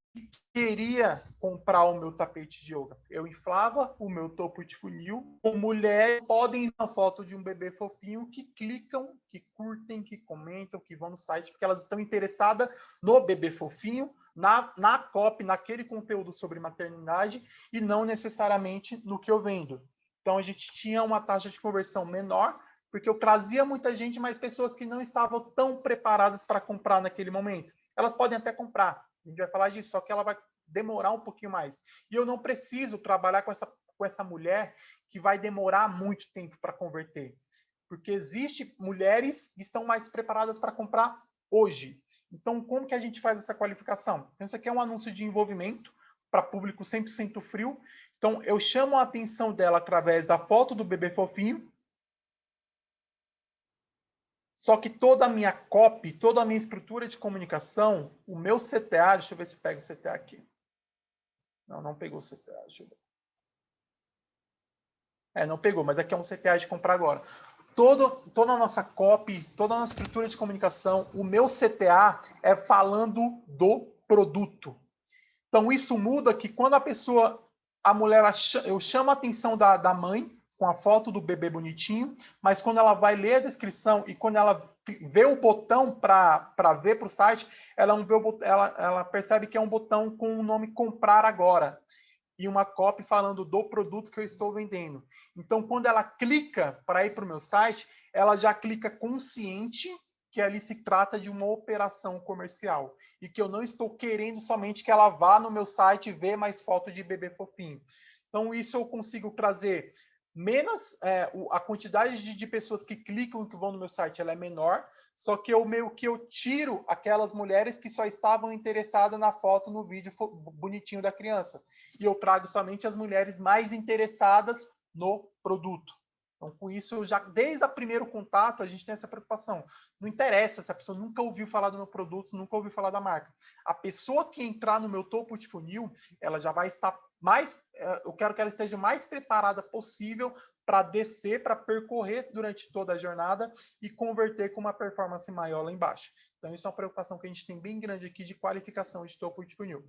[SPEAKER 2] queria comprar o meu tapete de yoga. Eu inflava o meu topo de funil com mulheres que podem ir na foto de um bebê fofinho que clicam, que curtem, que comentam, que vão no site, porque elas estão interessadas no bebê fofinho, na copy, naquele conteúdo sobre maternidade e não necessariamente no que eu vendo. Então a gente tinha uma taxa de conversão menor, porque eu trazia muita gente, mas pessoas que não estavam tão preparadas para comprar naquele momento. Elas podem até comprar, a gente vai falar disso, só que ela vai demorar um pouquinho mais. E eu não preciso trabalhar com essa mulher que vai demorar muito tempo para converter. Porque existem mulheres que estão mais preparadas para comprar hoje. Então, como que a gente faz essa qualificação? Então, isso aqui é um anúncio de envolvimento para público 100% frio. Então, eu chamo a atenção dela através da foto do bebê fofinho. Só que toda a minha copy, toda a minha estrutura de comunicação, o meu CTA, deixa eu ver se pega o CTA aqui. Não pegou o CTA, deixa eu ver. Não pegou, mas aqui é um CTA de comprar agora. Toda a nossa copy, toda a nossa estrutura de comunicação, o meu CTA é falando do produto. Então, isso muda que quando a mulher, eu chamo a atenção da mãe, com a foto do bebê bonitinho, mas quando ela vai ler a descrição e quando ela vê o botão para ver para o site, ela percebe que é um botão com o nome comprar agora e uma copy falando do produto que eu estou vendendo. Então, quando ela clica para ir para o meu site, ela já clica consciente que ali se trata de uma operação comercial e que eu não estou querendo somente que ela vá no meu site e ver mais foto de bebê fofinho. Então, isso eu consigo trazer menos a quantidade de pessoas que clicam e que vão no meu site ela é menor, só que eu tiro aquelas mulheres que só estavam interessadas na foto, no vídeo bonitinho da criança. E eu trago somente as mulheres mais interessadas no produto. Então, com isso, desde o primeiro contato, a gente tem essa preocupação. Não interessa se a pessoa nunca ouviu falar do meu produto, nunca ouviu falar da marca. A pessoa que entrar no meu topo de funil, ela já vai estar eu quero que ela esteja mais preparada possível para descer, para percorrer durante toda a jornada e converter com uma performance maior lá embaixo. Então, isso é uma preocupação que a gente tem bem grande aqui de qualificação de topo de funil.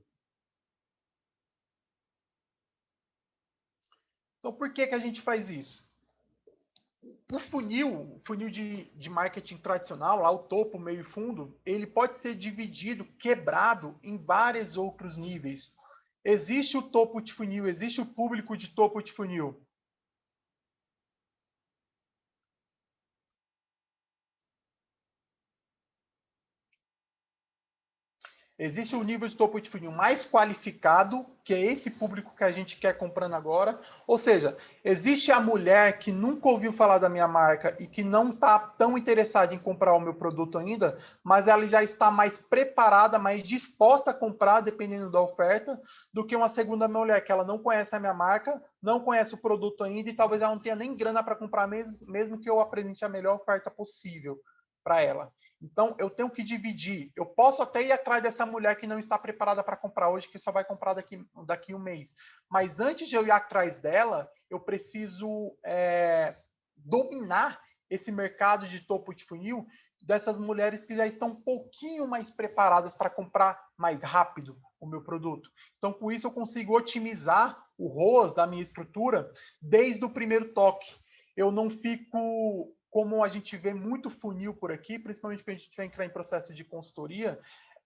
[SPEAKER 2] Então, por que a gente faz isso? O funil de marketing tradicional, lá o topo, meio e fundo, ele pode ser dividido, quebrado em vários outros níveis. Existe o topo de funil, existe o público de topo de funil. Existe o nível de topo de funil mais qualificado, que é esse público que a gente quer comprando agora. Ou seja, existe a mulher que nunca ouviu falar da minha marca e que não está tão interessada em comprar o meu produto ainda, mas ela já está mais preparada, mais disposta a comprar, dependendo da oferta, do que uma segunda mulher que ela não conhece a minha marca, não conhece o produto ainda e talvez ela não tenha nem grana para comprar, mesmo que eu apresente a melhor oferta possível para ela. Então, eu tenho que dividir. Eu posso até ir atrás dessa mulher que não está preparada para comprar hoje, que só vai comprar daqui um mês. Mas antes de eu ir atrás dela, eu preciso dominar esse mercado de topo de funil dessas mulheres que já estão um pouquinho mais preparadas para comprar mais rápido o meu produto. Então, com isso, eu consigo otimizar o ROAS da minha estrutura desde o primeiro toque. Eu não fico como a gente vê muito funil por aqui, principalmente quando a gente vai entrar em processo de consultoria,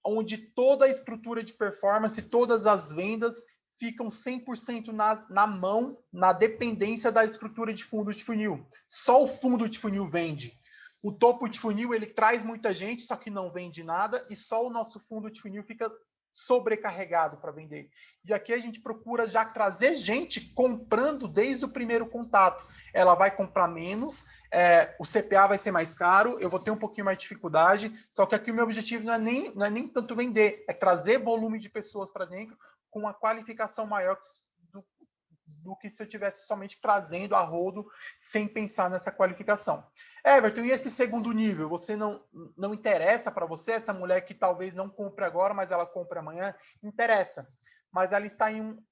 [SPEAKER 2] onde toda a estrutura de performance, todas as vendas ficam 100% na mão, na dependência da estrutura de fundo de funil. Só o fundo de funil vende. O topo de funil, ele traz muita gente, só que não vende nada, e só o nosso fundo de funil fica sobrecarregado para vender. E aqui a gente procura já trazer gente comprando desde o primeiro contato. Ela vai comprar menos, o CPA vai ser mais caro, eu vou ter um pouquinho mais de dificuldade, só que aqui o meu objetivo não é nem tanto vender, é trazer volume de pessoas para dentro com uma qualificação maior do que se eu tivesse somente trazendo a rodo sem pensar nessa qualificação. Everton, e esse segundo nível? Você não interessa para você essa mulher que talvez não compre agora, mas ela compre amanhã? Interessa. Mas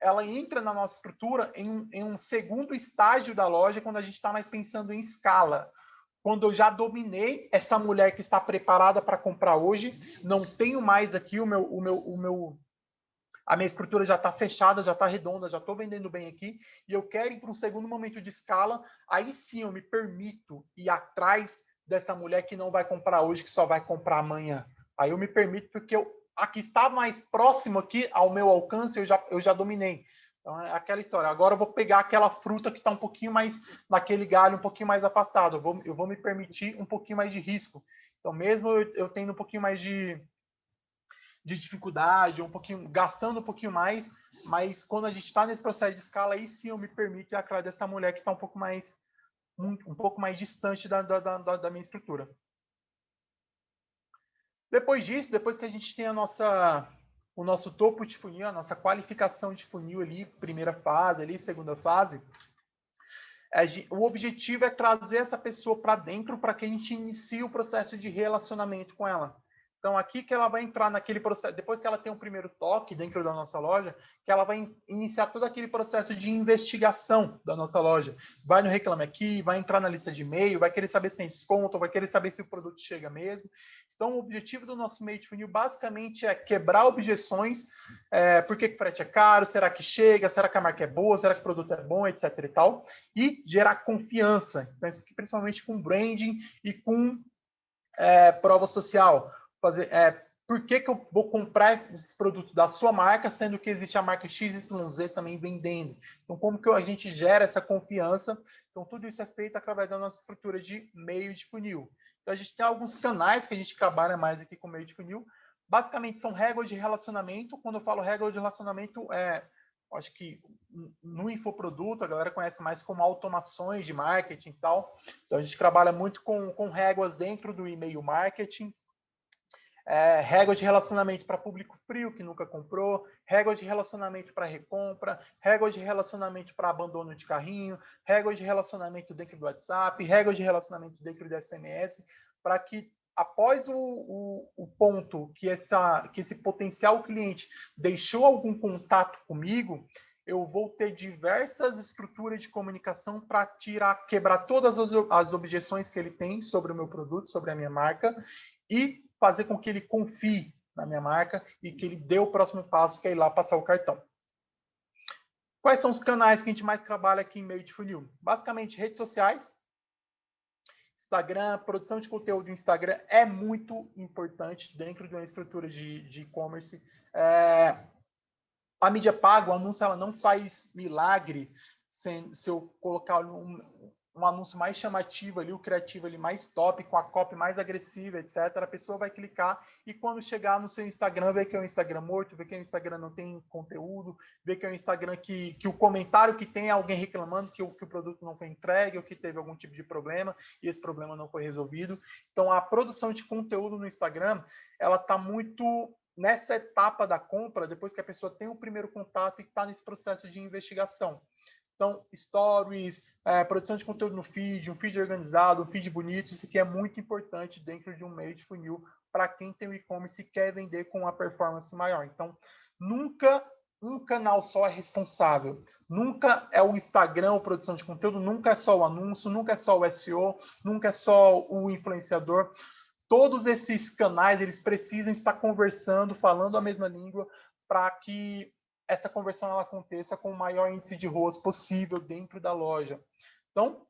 [SPEAKER 2] ela entra na nossa estrutura em um segundo estágio da loja, quando a gente está mais pensando em escala. Quando eu já dominei essa mulher que está preparada para comprar hoje, não tenho mais aqui a minha estrutura já está fechada, já está redonda, já estou vendendo bem aqui, e eu quero ir para um segundo momento de escala, aí sim eu me permito ir atrás dessa mulher que não vai comprar hoje, que só vai comprar amanhã. Aí eu me permito, porque a que está mais próximo aqui ao meu alcance, eu já dominei. Então é aquela história. Agora eu vou pegar aquela fruta que está um pouquinho mais naquele galho, um pouquinho mais afastado. Eu vou me permitir um pouquinho mais de risco. Então, mesmo eu tendo um pouquinho mais de dificuldade, um pouquinho, gastando um pouquinho mais, mas quando a gente está nesse processo de escala, aí sim eu me permito ir atrás dessa mulher que está um pouco mais distante da minha estrutura. Depois disso, depois que a gente tem o nosso topo de funil, a nossa qualificação de funil ali, primeira fase, ali, segunda fase, o objetivo é trazer essa pessoa para dentro para que a gente inicie o processo de relacionamento com ela. Então, aqui que ela vai entrar naquele processo, depois que ela tem um primeiro toque dentro da nossa loja, que ela vai iniciar todo aquele processo de investigação da nossa loja. Vai no Reclame Aqui, vai entrar na lista de e-mail, vai querer saber se tem desconto, vai querer saber se o produto chega mesmo. Então, o objetivo do nosso meio de funil basicamente é quebrar objeções. Por que o frete é caro? Será que chega? Será que a marca é boa? Será que o produto é bom? Etc e tal. E gerar confiança. Então, isso aqui principalmente com branding e com prova social. Por que eu vou comprar esse produto da sua marca, sendo que existe a marca XYZ também vendendo? Então, como que a gente gera essa confiança? Então, tudo isso é feito através da nossa estrutura de meio de funil. Então, a gente tem alguns canais que a gente trabalha mais aqui com meio de funil. Basicamente, são regras de relacionamento. Quando eu falo regra de relacionamento, acho que no infoproduto a galera conhece mais como automações de marketing e tal. Então, a gente trabalha muito com réguas dentro do e-mail marketing. Réguas de relacionamento para público frio que nunca comprou, réguas de relacionamento para recompra, réguas de relacionamento para abandono de carrinho, réguas de relacionamento dentro do WhatsApp, réguas de relacionamento dentro do SMS, para que após o ponto que esse potencial cliente deixou algum contato comigo, eu vou ter diversas estruturas de comunicação para quebrar todas as objeções que ele tem sobre o meu produto, sobre a minha marca, e fazer com que ele confie na minha marca e que ele dê o próximo passo, que é ir lá passar o cartão. Quais são os canais que a gente mais trabalha aqui em meio de funil? Basicamente, redes sociais, Instagram, produção de conteúdo no Instagram é muito importante dentro de uma estrutura de e-commerce. a mídia paga, o anúncio, ela não faz milagre se eu colocar um anúncio mais chamativo ali, o criativo ali mais top, com a copy mais agressiva, etc. A pessoa vai clicar e quando chegar no seu Instagram, vê que é um Instagram morto, vê que é um Instagram não tem conteúdo, vê que é um Instagram que o comentário que tem é alguém reclamando que o produto não foi entregue ou que teve algum tipo de problema e esse problema não foi resolvido. Então, a produção de conteúdo no Instagram, ela está muito nessa etapa da compra, depois que a pessoa tem o primeiro contato e está nesse processo de investigação. Então, stories, produção de conteúdo no feed, um feed organizado, um feed bonito, isso aqui é muito importante dentro de um meio de funil para quem tem o e-commerce e quer vender com uma performance maior. Então, nunca um canal só é responsável. Nunca é o Instagram, a produção de conteúdo, nunca é só o anúncio, nunca é só o SEO, nunca é só o influenciador. Todos esses canais, eles precisam estar conversando, falando a mesma língua, para que essa conversão ela aconteça com o maior índice de ROAS possível dentro da loja. Então,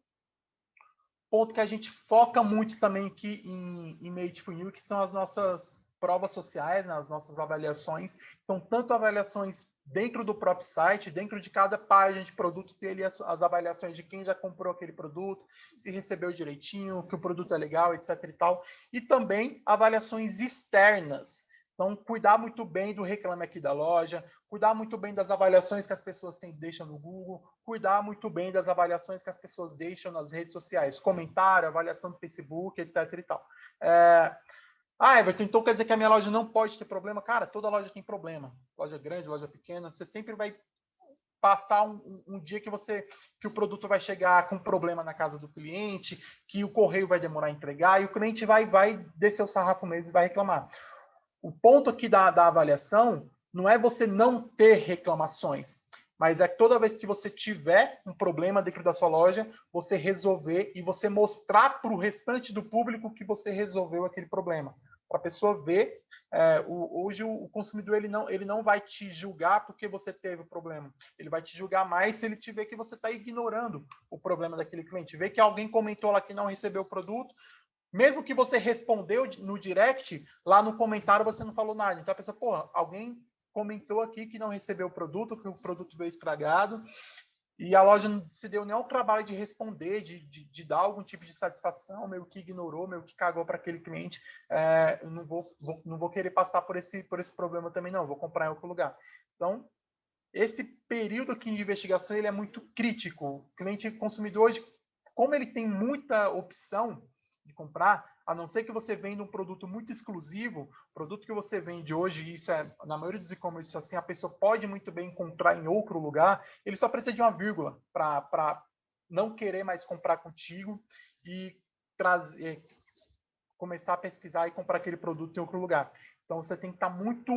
[SPEAKER 2] ponto que a gente foca muito também aqui em meio de funil, que são as nossas provas sociais, né, as nossas avaliações. Então, tanto avaliações dentro do próprio site, dentro de cada página de produto, ter ali as avaliações de quem já comprou aquele produto, se recebeu direitinho, que o produto é legal, etc. e tal. E também avaliações externas. Então, cuidar muito bem do Reclame Aqui da loja, cuidar muito bem das avaliações que as pessoas deixam no Google, cuidar muito bem das avaliações que as pessoas deixam nas redes sociais, comentário, avaliação do Facebook, etc. e tal. Everton, então quer dizer que a minha loja não pode ter problema? Cara, toda loja tem problema. Loja grande, loja pequena, você sempre vai passar um dia que o produto vai chegar com problema na casa do cliente, que o correio vai demorar a entregar e o cliente vai descer o sarrafo mesmo e vai reclamar. O ponto aqui da avaliação não é você não ter reclamações, mas é que toda vez que você tiver um problema dentro da sua loja, você resolver e você mostrar para o restante do público que você resolveu aquele problema. Para a pessoa ver, hoje o consumidor ele não vai te julgar porque você teve o problema. Ele vai te julgar mais se ele te ver que você está ignorando o problema daquele cliente. Vê que alguém comentou lá que não recebeu o produto, mesmo que você respondeu no direct, lá no comentário você não falou nada. Então a pessoa, porra, alguém comentou aqui que não recebeu o produto, que o produto veio estragado, e a loja não se deu nem ao trabalho de responder, de dar algum tipo de satisfação, meio que ignorou, meio que cagou para aquele cliente. Eu não vou querer passar por esse problema também, não. Vou comprar em outro lugar. Então, esse período aqui de investigação ele é muito crítico. O cliente consumidor hoje, como ele tem muita opção de comprar, a não ser que você venda um produto muito exclusivo, produto que você vende hoje, isso é na maioria dos e-commerce assim, a pessoa pode muito bem encontrar em outro lugar, ele só precisa de uma vírgula para não querer mais comprar contigo e começar a pesquisar e comprar aquele produto em outro lugar. Então você tem que estar muito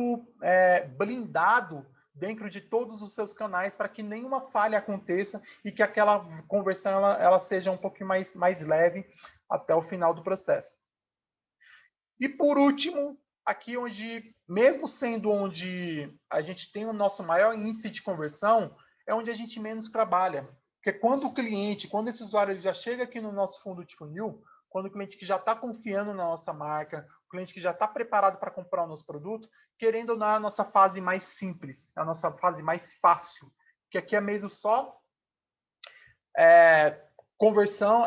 [SPEAKER 2] blindado dentro de todos os seus canais para que nenhuma falha aconteça e que aquela conversão ela seja um pouquinho mais leve até o final do processo. E por último, aqui onde, mesmo sendo onde a gente tem o nosso maior índice de conversão, é onde a gente menos trabalha. Porque quando o cliente, quando esse usuário ele já chega aqui no nosso fundo de funil, quando o cliente que já está confiando na nossa marca, o cliente que já está preparado para comprar o nosso produto, querendo ou não, é a nossa fase mais simples, é a nossa fase mais fácil. Porque aqui é mesmo só conversão,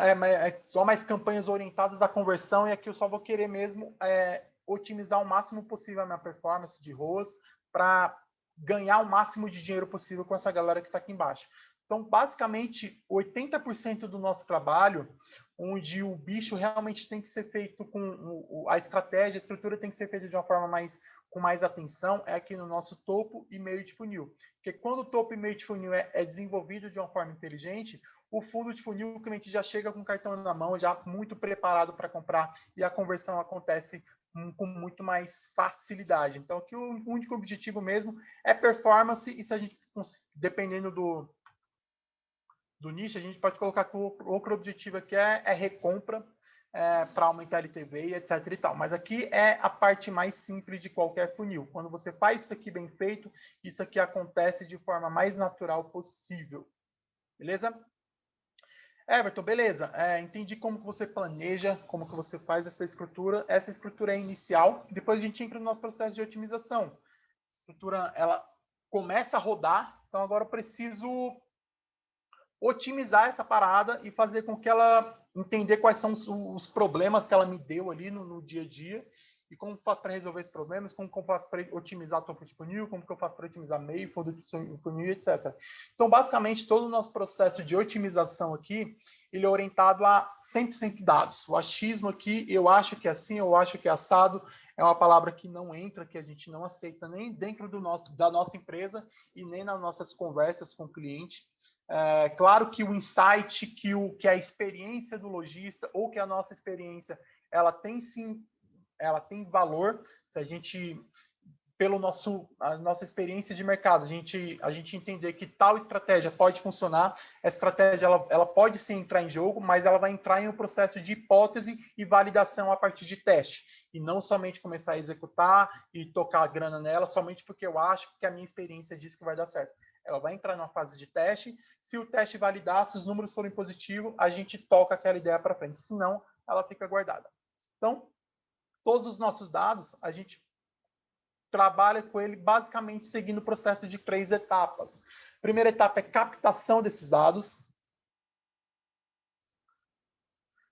[SPEAKER 2] só mais campanhas orientadas à conversão, e aqui eu só vou querer mesmo otimizar o máximo possível a minha performance de ROAS para ganhar o máximo de dinheiro possível com essa galera que está aqui embaixo. Então, basicamente, 80% do nosso trabalho, onde o bicho realmente tem que ser feito com a estratégia, a estrutura tem que ser feita de uma forma com mais atenção, é aqui no nosso topo e meio de funil. Porque quando o topo e meio de funil é desenvolvido de uma forma inteligente, o fundo de funil, o cliente já chega com o cartão na mão, já muito preparado para comprar, e a conversão acontece com muito mais facilidade. Então, aqui o único objetivo mesmo é performance, e se a gente, dependendo do nicho, a gente pode colocar que o outro objetivo aqui é recompra, para aumentar LTV e etc e tal. Mas aqui é a parte mais simples de qualquer funil. Quando você faz isso aqui bem feito, isso aqui acontece de forma mais natural possível. Beleza? Everton, beleza. Entendi como que você planeja, como que você faz essa estrutura. Essa estrutura é inicial. Depois a gente entra no nosso processo de otimização. A estrutura, ela começa a rodar, então agora eu preciso otimizar essa parada e fazer com que ela entender quais são os problemas que ela me deu ali no dia a dia e como eu faço para resolver esses problemas, como eu faço para otimizar topo de funil, como que eu faço para otimizar meio, fundo de funil, etc. Então, basicamente, todo o nosso processo de otimização aqui, ele é orientado a 100% dados. O achismo aqui, eu acho que é assim, eu acho que é assado, é uma palavra que não entra, que a gente não aceita nem dentro da nossa empresa e nem nas nossas conversas com o cliente. É, claro que o insight, que a experiência do lojista ou que a nossa experiência, ela tem sim, ela tem valor. Se a gente, a nossa experiência de mercado, a gente entender que tal estratégia pode funcionar, a estratégia ela pode sim entrar em jogo, mas ela vai entrar em um processo de hipótese e validação a partir de teste, e não somente começar a executar e tocar a grana nela, somente porque eu acho que a minha experiência diz que vai dar certo. Ela vai entrar numa fase de teste, se o teste validar, se os números forem positivos, a gente toca aquela ideia para frente, senão ela fica guardada. Então, todos os nossos dados, a gente trabalha com ele basicamente seguindo o processo de 3 etapas. Primeira etapa é captação desses dados.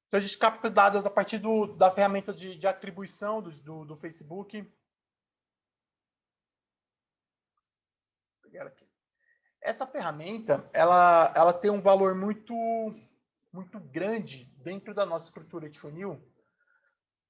[SPEAKER 2] Então, a gente capta dados a partir da ferramenta de atribuição do Facebook. Vou pegar aqui. Essa ferramenta, ela tem um valor muito grande dentro da nossa estrutura de funil,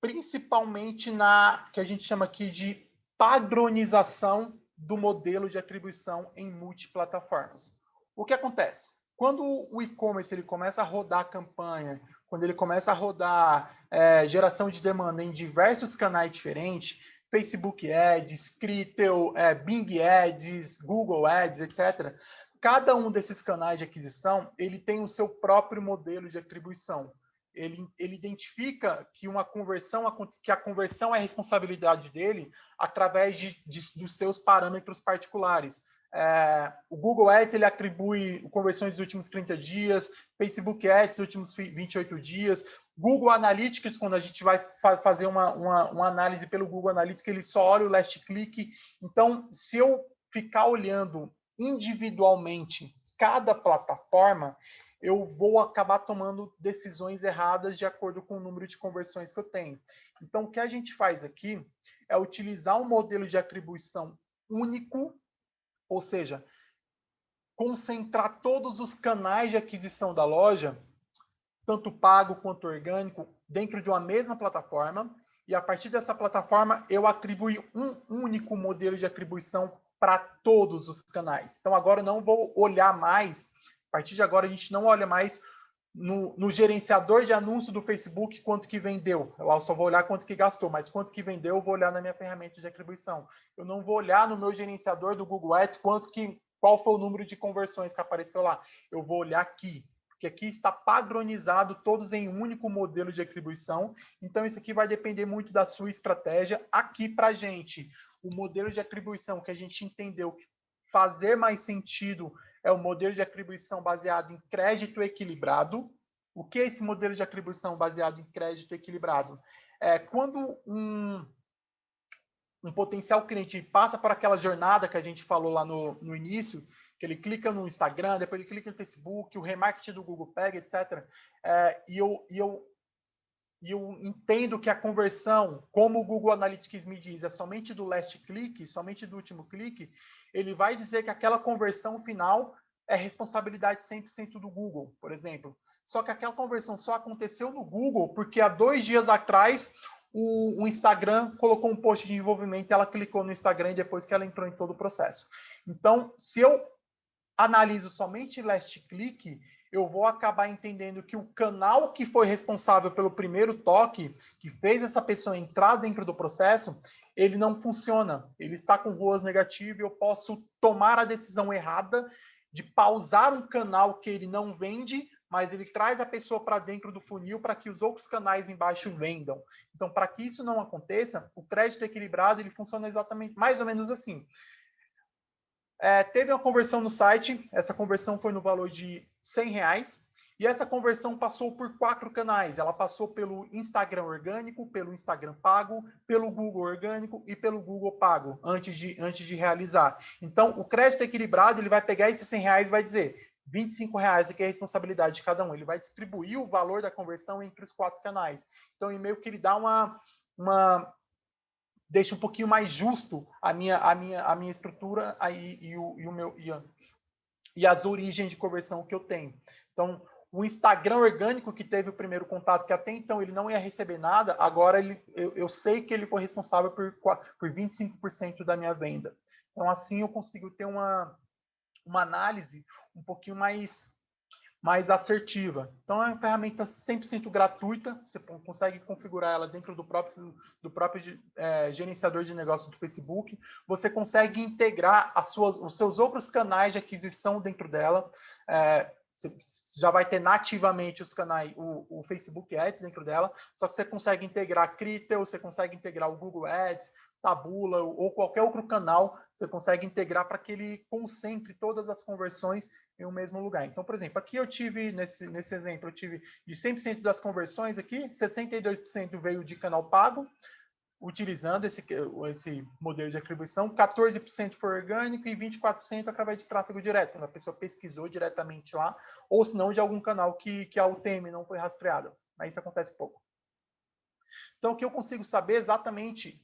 [SPEAKER 2] principalmente na que a gente chama aqui de padronização do modelo de atribuição em multiplataformas. O que acontece? Quando o e-commerce ele começa a rodar a campanha, quando ele começa a rodar geração de demanda em diversos canais diferentes, Facebook Ads, Critel, Bing Ads, Google Ads, etc., cada um desses canais de aquisição ele tem o seu próprio modelo de atribuição. Ele identifica que a conversão é responsabilidade dele através dos seus parâmetros particulares. O Google Ads ele atribui conversões dos últimos 30 dias, Facebook Ads dos últimos 28 dias, Google Analytics, quando a gente vai fazer uma análise pelo Google Analytics, ele só olha o last click. Então, se eu ficar olhando individualmente cada plataforma, eu vou acabar tomando decisões erradas de acordo com o número de conversões que eu tenho. Então, o que a gente faz aqui é utilizar um modelo de atribuição único, ou seja, concentrar todos os canais de aquisição da loja, tanto pago quanto orgânico, dentro de uma mesma plataforma, e a partir dessa plataforma eu atribuo um único modelo de atribuição para todos os canais. Então agora eu não vou olhar mais, a partir de agora a gente não olha mais no gerenciador de anúncio do Facebook quanto que vendeu. Eu só vou olhar quanto que gastou, mas quanto que vendeu eu vou olhar na minha ferramenta de atribuição. Eu não vou olhar no meu gerenciador do Google Ads qual foi o número de conversões que apareceu lá. Eu vou olhar aqui, porque aqui está padronizado todos em um único modelo de atribuição. Então isso aqui vai depender muito da sua estratégia. Aqui para a gente, o modelo de atribuição que a gente entendeu que fazer mais sentido é o modelo de atribuição baseado em crédito equilibrado. O que é esse modelo de atribuição baseado em crédito equilibrado? É quando um potencial cliente passa por aquela jornada que a gente falou lá no início, que ele clica no Instagram, depois ele clica no Facebook, o remarketing do Google pega, etc. E eu entendo que a conversão, como o Google Analytics me diz, é somente do last click, somente do último clique, ele vai dizer que aquela conversão final é responsabilidade 100% do Google, por exemplo. Só que aquela conversão só aconteceu no Google porque há 2 dias atrás o Instagram colocou um post de envolvimento e ela clicou no Instagram depois que ela entrou em todo o processo. Então, se eu analiso somente last click, eu vou acabar entendendo que o canal que foi responsável pelo primeiro toque, que fez essa pessoa entrar dentro do processo, ele não funciona. Ele está com ROAS negativo e eu posso tomar a decisão errada de pausar um canal que ele não vende, mas ele traz a pessoa para dentro do funil para que os outros canais embaixo vendam. Então, para que isso não aconteça, o crédito equilibrado ele funciona exatamente mais ou menos assim. Teve uma conversão no site, essa conversão foi no valor de R$100. E essa conversão passou por 4 canais. Ela passou pelo Instagram orgânico, pelo Instagram pago, pelo Google orgânico e pelo Google pago, antes de realizar. Então, o crédito equilibrado, ele vai pegar esses R$100 e vai dizer R$25 aqui é a responsabilidade de cada um. Ele vai distribuir o valor da conversão entre os 4 canais. Então, em meio que ele dá deixa um pouquinho mais justo a minha estrutura aí, e as origens de conversão que eu tenho. Então, o Instagram orgânico, que teve o primeiro contato, que até então ele não ia receber nada, agora eu sei que ele foi responsável por 25% da minha venda. Então, assim eu consigo ter uma análise um pouquinho mais assertiva. Então, é uma ferramenta 100% gratuita, você consegue configurar ela dentro do próprio gerenciador de negócios do Facebook. Você consegue integrar os seus outros canais de aquisição dentro dela. Você já vai ter nativamente os canais, o Facebook Ads dentro dela, só que você consegue integrar Critel, você consegue integrar o Google Ads, Taboola ou qualquer outro canal, você consegue integrar para que ele concentre todas as conversões em um mesmo lugar. Então, por exemplo, aqui eu tive, nesse exemplo, eu tive de 100% das conversões aqui, 62% veio de canal pago, utilizando esse modelo de atribuição, 14% foi orgânico e 24% através de tráfego direto, quando a pessoa pesquisou diretamente lá, ou se não de algum canal que a UTM não foi rastreada. Mas isso acontece pouco. Então, aqui eu consigo saber exatamente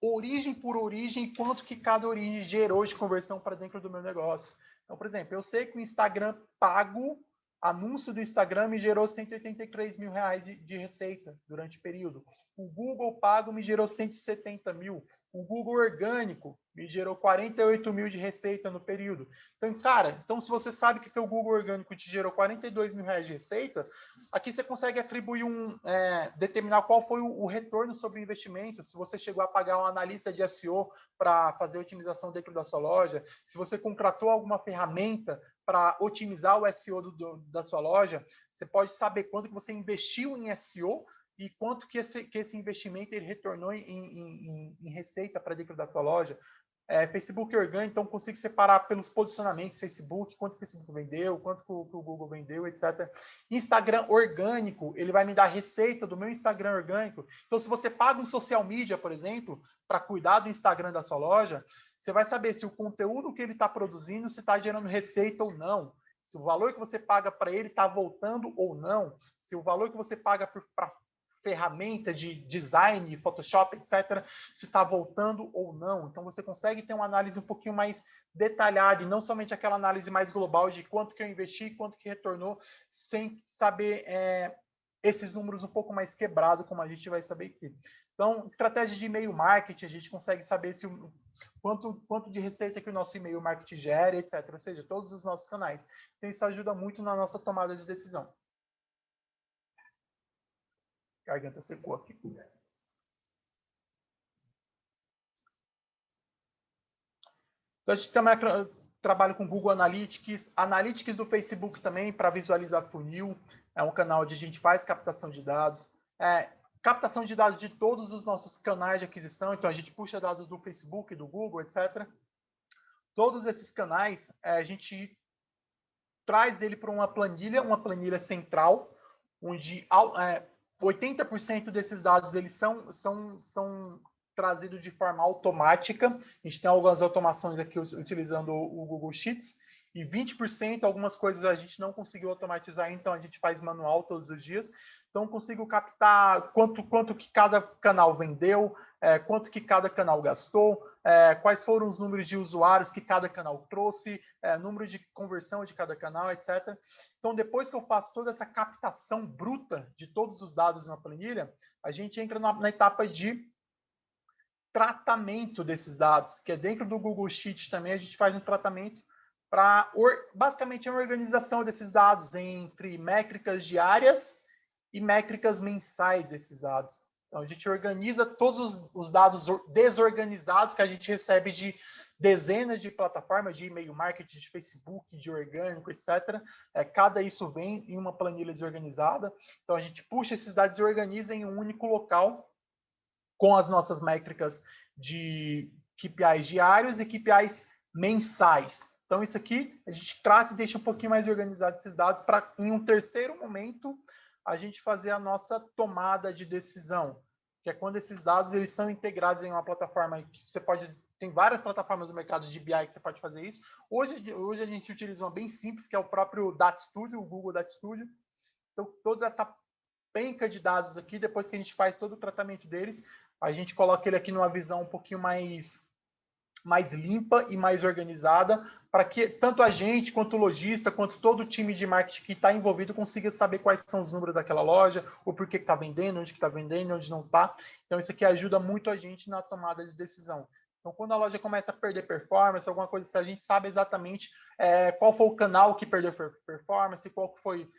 [SPEAKER 2] origem por origem, quanto que cada origem gerou de conversão para dentro do meu negócio. Então, por exemplo, eu sei que o Instagram pago, anúncio do Instagram me gerou R$183 mil de receita durante o período. O Google pago me gerou 170 mil. O Google orgânico me gerou 48 mil de receita no período. Então, cara, se você sabe que teu Google orgânico te gerou R$42 mil de receita, aqui você consegue atribuir determinar qual foi o retorno sobre o investimento, se você chegou a pagar um analista de SEO para fazer otimização dentro da sua loja, se você contratou alguma ferramenta para otimizar o SEO da sua loja, você pode saber quanto que você investiu em SEO e quanto que esse investimento ele retornou em receita para dentro da tua loja. Facebook orgânico, então consigo separar pelos posicionamentos Facebook, quanto o Facebook vendeu, quanto que o Google vendeu, etc. Instagram orgânico, ele vai me dar receita do meu Instagram orgânico. Então, se você paga um social media, por exemplo, para cuidar do Instagram da sua loja, você vai saber se o conteúdo que ele está produzindo se está gerando receita ou não. Se o valor que você paga para ele está voltando ou não. Se o valor que você paga para ferramenta de design, Photoshop, etc., se está voltando ou não. Então, você consegue ter uma análise um pouquinho mais detalhada, e não somente aquela análise mais global de quanto que eu investi, quanto que retornou, sem saber esses números um pouco mais quebrados, como a gente vai saber aqui. Então, estratégia de e-mail marketing, a gente consegue saber quanto de receita que o nosso e-mail marketing gera, etc. Ou seja, todos os nossos canais. Então, isso ajuda muito na nossa tomada de decisão. Garganta secou aqui. Então, a gente também trabalha com Google Analytics, Analytics do Facebook também, para visualizar funil. É um canal onde a gente faz captação de dados. Captação de dados de todos os nossos canais de aquisição. Então, a gente puxa dados do Facebook, do Google, etc. Todos esses canais, a gente traz ele para uma planilha central, onde 80% desses dados eles são trazidos de forma automática. A gente tem algumas automações aqui utilizando o Google Sheets, e 20% algumas coisas a gente não conseguiu automatizar, então a gente faz manual todos os dias. Então consigo captar quanto que cada canal vendeu, quanto que cada canal gastou, quais foram os números de usuários que cada canal trouxe, número de conversão de cada canal, etc. Então, depois que eu faço toda essa captação bruta de todos os dados na planilha, a gente entra na etapa de tratamento desses dados, que é dentro do Google Sheet também, a gente faz um tratamento para, basicamente, a organização desses dados entre métricas diárias e métricas mensais desses dados. Então, a gente organiza todos os dados desorganizados que a gente recebe de dezenas de plataformas de e-mail marketing, de Facebook, de orgânico, etc. Cada isso vem em uma planilha desorganizada. Então, a gente puxa esses dados e organiza em um único local com as nossas métricas de KPIs diários e KPIs mensais. Então, isso aqui a gente trata e deixa um pouquinho mais organizado esses dados para, em um terceiro momento, a gente fazer a nossa tomada de decisão, que é quando esses dados eles são integrados em uma plataforma que você pode... Tem várias plataformas no mercado de BI que você pode fazer isso. Hoje a gente utiliza uma bem simples, que é o próprio Data Studio, o Google Data Studio. Então, toda essa penca de dados aqui, depois que a gente faz todo o tratamento deles, a gente coloca ele aqui numa visão um pouquinho mais limpa e mais organizada, para que tanto a gente, quanto o lojista, quanto todo o time de marketing que está envolvido consiga saber quais são os números daquela loja, o porquê que está vendendo, onde que está vendendo, onde não está. Então, isso aqui ajuda muito a gente na tomada de decisão. Então, quando a loja começa a perder performance, alguma coisa assim, a gente sabe exatamente qual foi o canal que perdeu performance, qual foi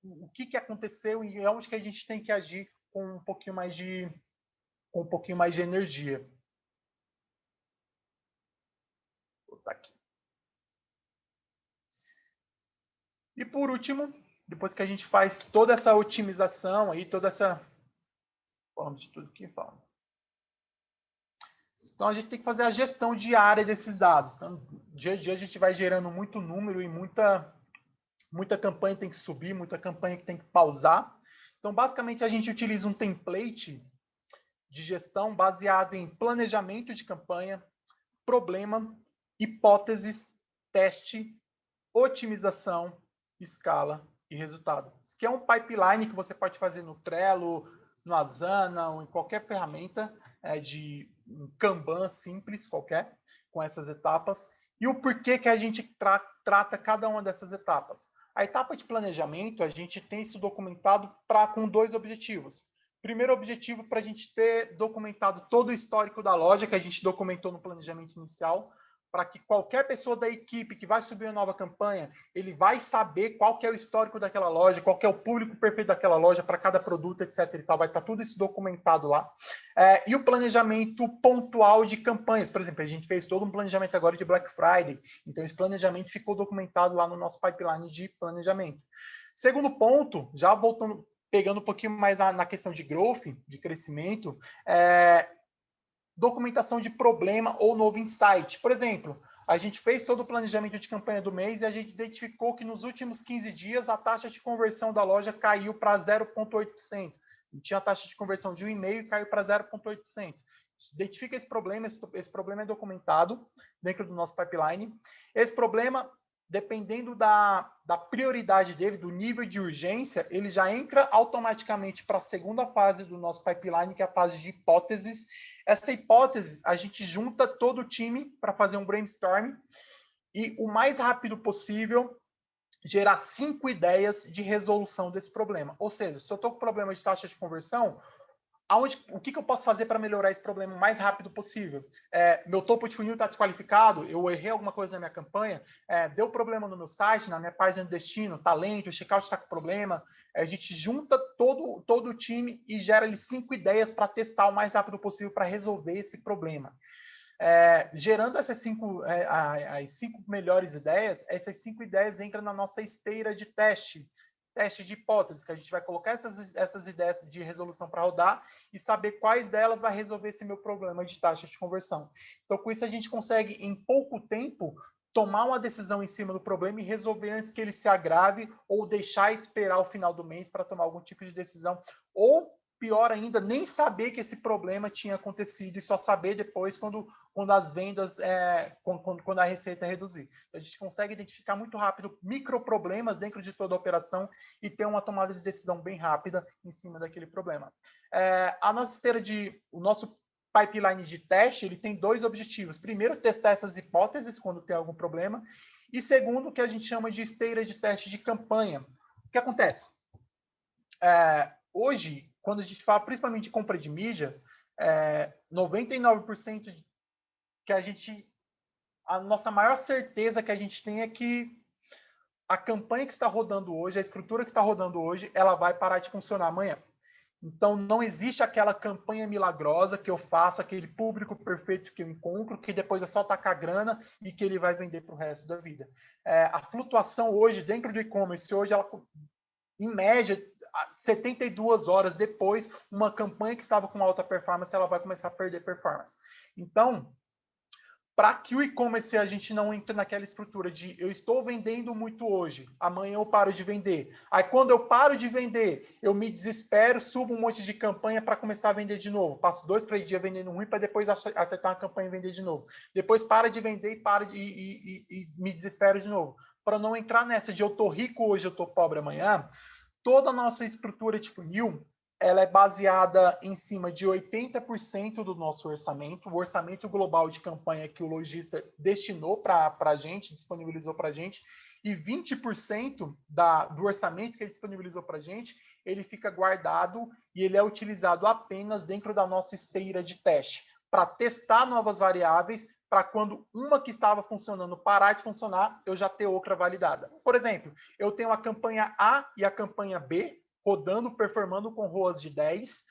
[SPEAKER 2] o que aconteceu e onde que a gente tem que agir com um pouquinho mais de energia. Tá aqui. E por último, depois que a gente faz toda essa otimização aí, toda essa... Falamos de tudo aqui, falamos. Então a gente tem que fazer a gestão diária desses dados. Então, dia a dia a gente vai gerando muito número e muita campanha tem que subir, muita campanha que tem que pausar. Então, basicamente, a gente utiliza um template de gestão baseado em planejamento de campanha, problema, hipóteses, teste, otimização, escala e resultado. Isso aqui é um pipeline que você pode fazer no Trello, no Asana ou em qualquer ferramenta de um Kanban simples qualquer, com essas etapas. E o porquê que a gente trata cada uma dessas etapas. A etapa de planejamento, a gente tem isso documentado com dois objetivos. Primeiro objetivo, para a gente ter documentado todo o histórico da loja, que a gente documentou no planejamento inicial, para que qualquer pessoa da equipe que vai subir uma nova campanha, ele vai saber qual que é o histórico daquela loja, qual que é o público perfeito daquela loja para cada produto, etc. E tal. Vai estar tudo isso documentado lá. E o planejamento pontual de campanhas. Por exemplo, a gente fez todo um planejamento agora de Black Friday. Então, esse planejamento ficou documentado lá no nosso pipeline de planejamento. Segundo ponto, já voltando, pegando um pouquinho mais na questão de growth, de crescimento, documentação de problema ou novo insight. Por exemplo, a gente fez todo o planejamento de campanha do mês e a gente identificou que nos últimos 15 dias a taxa de conversão da loja caiu para 0,8%. Tinha a taxa de conversão de 1,5% e caiu para 0,8%. Identifica esse problema é documentado dentro do nosso pipeline. Esse problema, dependendo da prioridade dele, do nível de urgência, ele já entra automaticamente para a segunda fase do nosso pipeline, que é a fase de hipóteses. Essa hipótese, a gente junta todo o time para fazer um brainstorm e, o mais rápido possível, gerar 5 ideias de resolução desse problema. Ou seja, se eu estou com problema de taxa de conversão, o que eu posso fazer para melhorar esse problema o mais rápido possível? Meu topo de funil está desqualificado, eu errei alguma coisa na minha campanha, deu problema no meu site, na minha página de destino, está lento, o checkout está com problema. A gente junta todo o time e gera ali 5 ideias para testar o mais rápido possível para resolver esse problema. Gerando essas 5 melhores ideias, essas 5 ideias entram na nossa esteira de teste de hipótese, que a gente vai colocar essas ideias de resolução para rodar e saber quais delas vai resolver esse meu problema de taxa de conversão. Então, com isso, a gente consegue, em pouco tempo, tomar uma decisão em cima do problema e resolver antes que ele se agrave ou deixar esperar o final do mês para tomar algum tipo de decisão. Ou, pior ainda, nem saber que esse problema tinha acontecido e só saber depois quando as vendas, quando a receita reduzir. Então, a gente consegue identificar muito rápido microproblemas dentro de toda a operação e ter uma tomada de decisão bem rápida em cima daquele problema. O nosso pipeline de teste, ele tem 2 objetivos. Primeiro, testar essas hipóteses quando tem algum problema. E segundo, o que a gente chama de esteira de teste de campanha. O que acontece? Hoje, quando a gente fala principalmente de compra de mídia, 99% que a nossa maior certeza que a gente tem é que a campanha que está rodando hoje, a estrutura que está rodando hoje, ela vai parar de funcionar amanhã. Então, não existe aquela campanha milagrosa que eu faço, aquele público perfeito que eu encontro, que depois é só tacar grana e que ele vai vender para o resto da vida. A flutuação hoje, dentro do e-commerce, hoje, ela, em média, 72 horas depois, uma campanha que estava com alta performance, ela vai começar a perder performance. Então, para que o e-commerce a gente não entre naquela estrutura de eu estou vendendo muito hoje, amanhã eu paro de vender. Aí quando eu paro de vender, eu me desespero, subo um monte de campanha para começar a vender de novo. Passo 2, 3 dias vendendo ruim para depois acertar uma campanha e vender de novo. Depois para de vender e me desespero de novo. Para não entrar nessa de eu tô rico hoje, eu tô pobre amanhã, toda a nossa estrutura de funil, ela é baseada em cima de 80% do nosso orçamento, o orçamento global de campanha que o lojista destinou para a gente, disponibilizou para a gente, e 20% do orçamento que ele disponibilizou para a gente, ele fica guardado e ele é utilizado apenas dentro da nossa esteira de teste, para testar novas variáveis, para quando uma que estava funcionando parar de funcionar, eu já ter outra validada. Por exemplo, eu tenho a campanha A e a campanha B, rodando, performando com ROAS de 10,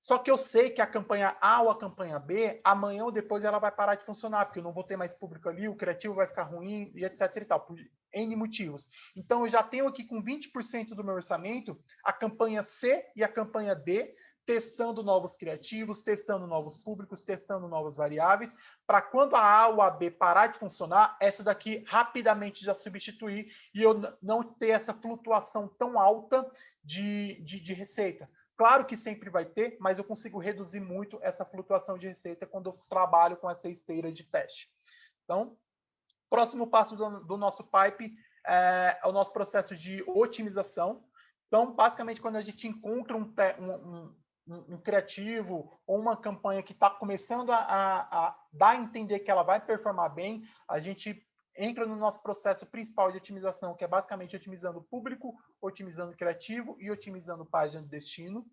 [SPEAKER 2] só que eu sei que a campanha A ou a campanha B, amanhã ou depois ela vai parar de funcionar, porque eu não vou ter mais público ali, o criativo vai ficar ruim, e etc e tal, por N motivos. Então, eu já tenho aqui com 20% do meu orçamento a campanha C e a campanha D, testando novos criativos, testando novos públicos, testando novas variáveis, para quando a A ou a B parar de funcionar, essa daqui rapidamente já substituir e eu não ter essa flutuação tão alta de receita. Claro que sempre vai ter, mas eu consigo reduzir muito essa flutuação de receita quando eu trabalho com essa esteira de teste. Então, próximo passo do nosso pipe é o nosso processo de otimização. Então, basicamente, quando a gente encontra um criativo ou uma campanha que está começando a dar a entender que ela vai performar bem, a gente entra no nosso processo principal de otimização, que é basicamente otimizando o público, otimizando o criativo e otimizando página de destino.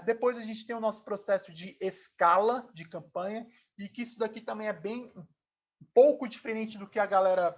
[SPEAKER 2] Depois a gente tem o nosso processo de escala de campanha, e que isso daqui também é bem um pouco diferente do que a galera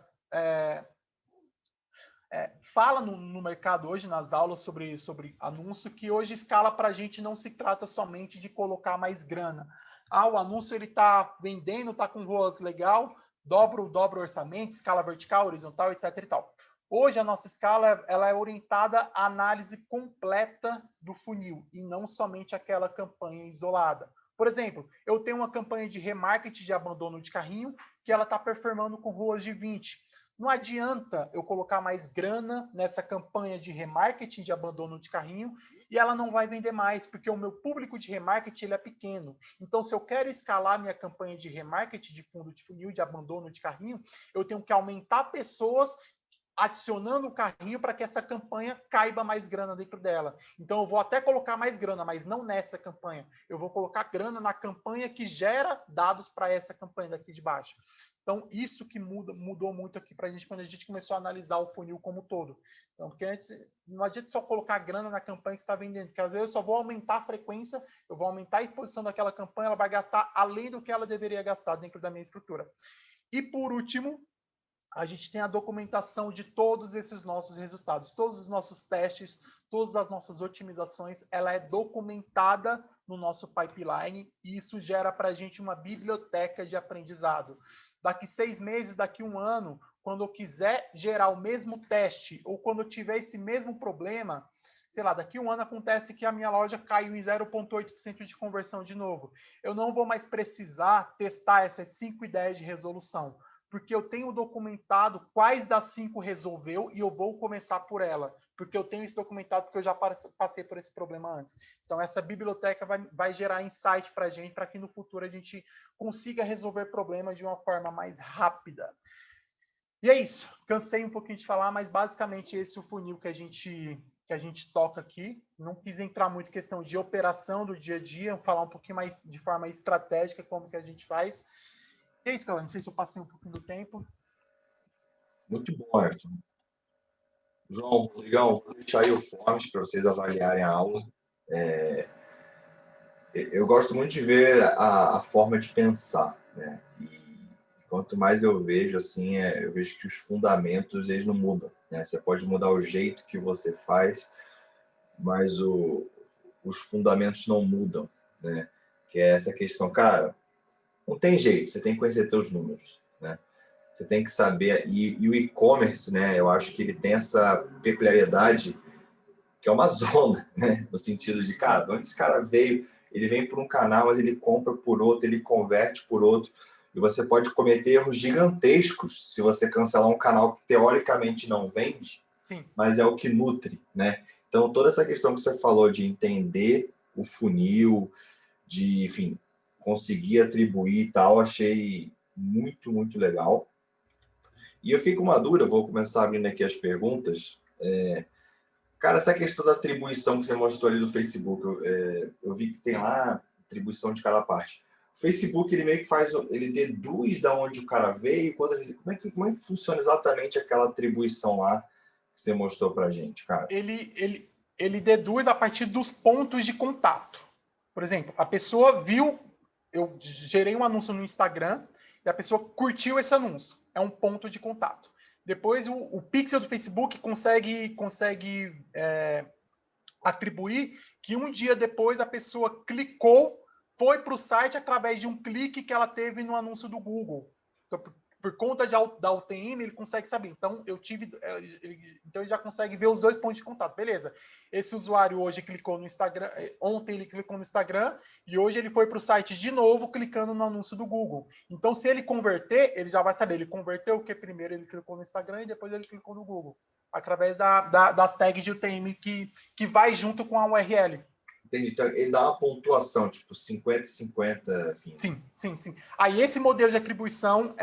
[SPEAKER 2] fala no mercado hoje, nas aulas sobre anúncio, que hoje escala para a gente não se trata somente de colocar mais grana. O anúncio ele está vendendo, está com ROAS legal, dobra o orçamento, escala vertical, horizontal, etc e tal. Hoje a nossa escala ela é orientada à análise completa do funil e não somente aquela campanha isolada. Por exemplo, eu tenho uma campanha de remarketing de abandono de carrinho que ela está performando com ROAS de 20. Não adianta eu colocar mais grana nessa campanha de remarketing de abandono de carrinho e ela não vai vender mais, porque o meu público de remarketing ele é pequeno. Então, se eu quero escalar minha campanha de remarketing de fundo de funil, de abandono de carrinho, eu tenho que aumentar pessoas adicionando o carrinho para que essa campanha caiba mais grana dentro dela. Então, eu vou até colocar mais grana, mas não nessa campanha. Eu vou colocar grana na campanha que gera dados para essa campanha daqui de baixo. Então, isso que mudou muito aqui para a gente quando a gente começou a analisar o funil como um todo. Então, porque antes, não adianta só colocar grana na campanha que você está vendendo, porque às vezes eu só vou aumentar a frequência, eu vou aumentar a exposição daquela campanha, ela vai gastar além do que ela deveria gastar dentro da minha estrutura. E, por último, a gente tem a documentação de todos esses nossos resultados, todos os nossos testes, todas as nossas otimizações, ela é documentada no nosso pipeline e isso gera para a gente uma biblioteca de aprendizado. Daqui 6 meses, daqui 1 ano, quando eu quiser gerar o mesmo teste ou quando eu tiver esse mesmo problema, sei lá, daqui 1 ano acontece que a minha loja caiu em 0,8% de conversão de novo. Eu não vou mais precisar testar essas 5 ideias de resolução, porque eu tenho documentado quais das 5 resolveu e eu vou começar por ela, porque eu tenho isso documentado porque eu já passei por esse problema antes. Então, essa biblioteca vai gerar insight para a gente, para que no futuro a gente consiga resolver problemas de uma forma mais rápida. E é isso. Cansei um pouquinho de falar, mas basicamente esse é o funil que a gente toca aqui. Não quis entrar muito em questão de operação do dia a dia, falar um pouquinho mais de forma estratégica como que a gente faz. E é isso, galera. Não sei se eu passei um pouquinho do tempo.
[SPEAKER 1] Muito bom, Ayrton. João, legal. Vou deixar aí o forms para vocês avaliarem a aula. Eu gosto muito de ver a forma de pensar, né? E quanto mais eu vejo, assim, eu vejo que os fundamentos, eles não mudam, né? Você pode mudar o jeito que você faz, mas os fundamentos não mudam, né? Que é essa questão, cara, não tem jeito, você tem que conhecer seus números, né? Você tem que saber, e o e-commerce, né? Eu acho que ele tem essa peculiaridade que é uma zona, né? No sentido de, cara, onde esse cara veio, ele vem por um canal, mas ele compra por outro, ele converte por outro. e você pode cometer erros gigantescos se você cancelar um canal que teoricamente não vende,
[SPEAKER 2] Sim.
[SPEAKER 1] mas é o que nutre, né? Então, toda essa questão que você falou de entender o funil, de, enfim, conseguir atribuir e tal, achei muito, muito legal. E eu fiquei com uma dúvida, vou começar abrindo aqui as perguntas. Cara, essa questão da atribuição que você mostrou ali do Facebook, eu vi que tem lá atribuição de cada parte. O Facebook, ele meio que faz, ele deduz da onde o cara veio, como é que funciona exatamente aquela atribuição lá que você mostrou pra gente, cara?
[SPEAKER 2] Ele deduz a partir dos pontos de contato. Por exemplo, a pessoa viu, eu gerei um anúncio no Instagram e a pessoa curtiu esse anúncio. É um ponto de contato. Depois o pixel do Facebook consegue atribuir que um dia depois a pessoa clicou, foi para o site através de um clique que ela teve no anúncio do Google. Então, por conta da UTM, ele consegue saber. Então, então ele já consegue ver os dois pontos de contato. Beleza. Esse usuário hoje clicou no Instagram, ontem ele clicou no Instagram e hoje ele foi para o site de novo clicando no anúncio do Google. Então, se ele converter, ele já vai saber. Ele converteu o que primeiro ele clicou no Instagram e depois ele clicou no Google. Através das tags de UTM que vai junto com a URL.
[SPEAKER 1] Entendi. Então, ele dá uma pontuação, tipo 50-50, enfim.
[SPEAKER 2] Sim. Aí esse modelo de atribuição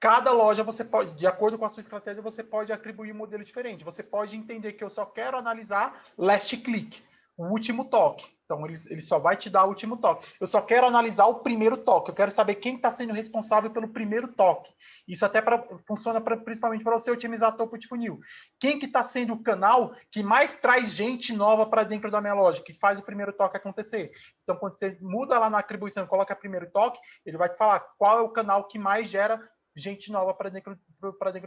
[SPEAKER 2] cada loja você pode, de acordo com a sua estratégia, você pode atribuir um modelo diferente. Você pode entender que eu só quero analisar last click, o último toque. Então, ele só vai te dar o último toque. Eu só quero analisar o primeiro toque. Eu quero saber quem está sendo responsável pelo primeiro toque. Isso até funciona principalmente para você otimizar a topo de funil. Quem que está sendo o canal que mais traz gente nova para dentro da minha loja, que faz o primeiro toque acontecer. Então, quando você muda lá na atribuição e coloca primeiro toque, ele vai te falar qual é o canal que mais gera gente nova para dentro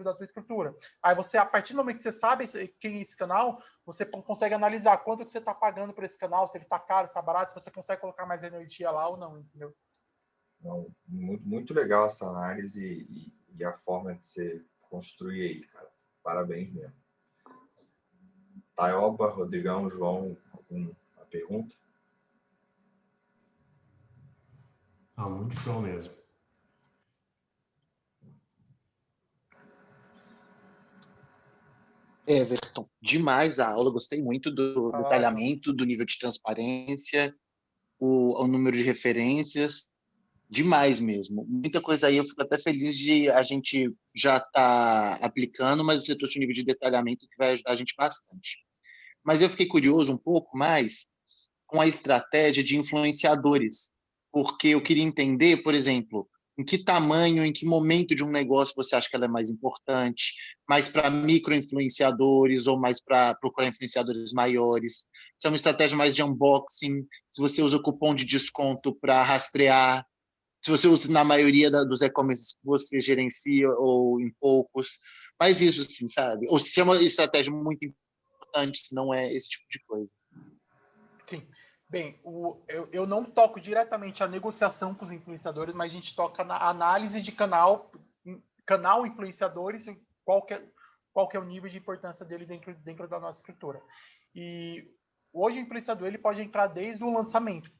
[SPEAKER 2] da tua estrutura. Aí você, a partir do momento que você sabe quem é esse canal, você consegue analisar quanto que você está pagando por esse canal, se ele está caro, se está barato, se você consegue colocar mais energia lá ou não, entendeu?
[SPEAKER 1] Não, muito, muito legal essa análise e a forma que você construi aí, cara. Parabéns mesmo. Taioba, Rodrigão, João, alguma pergunta?
[SPEAKER 3] Muito show mesmo.
[SPEAKER 4] Everton, demais a aula, gostei muito do detalhamento, do nível de transparência, o número de referências, demais mesmo. Muita coisa aí, eu fico até feliz de a gente já estar aplicando, mas você trouxe um nível de detalhamento que vai ajudar a gente bastante. Mas eu fiquei curioso um pouco mais com a estratégia de influenciadores, porque eu queria entender, por exemplo, em que tamanho, em que momento de um negócio você acha que ela é mais importante, mais para micro-influenciadores ou mais para procurar influenciadores maiores? Se é uma estratégia mais de unboxing, se você usa o cupom de desconto para rastrear, se você usa na maioria dos e-commerce que você gerencia ou em poucos, mas isso sim, sabe? Ou se é uma estratégia muito importante, se não é esse tipo de coisa.
[SPEAKER 2] Sim. Bem, eu não toco diretamente a negociação com os influenciadores, mas a gente toca na análise de canal influenciadores, qual que é o nível de importância dele dentro da nossa estrutura. E hoje o influenciador ele pode entrar desde o lançamento.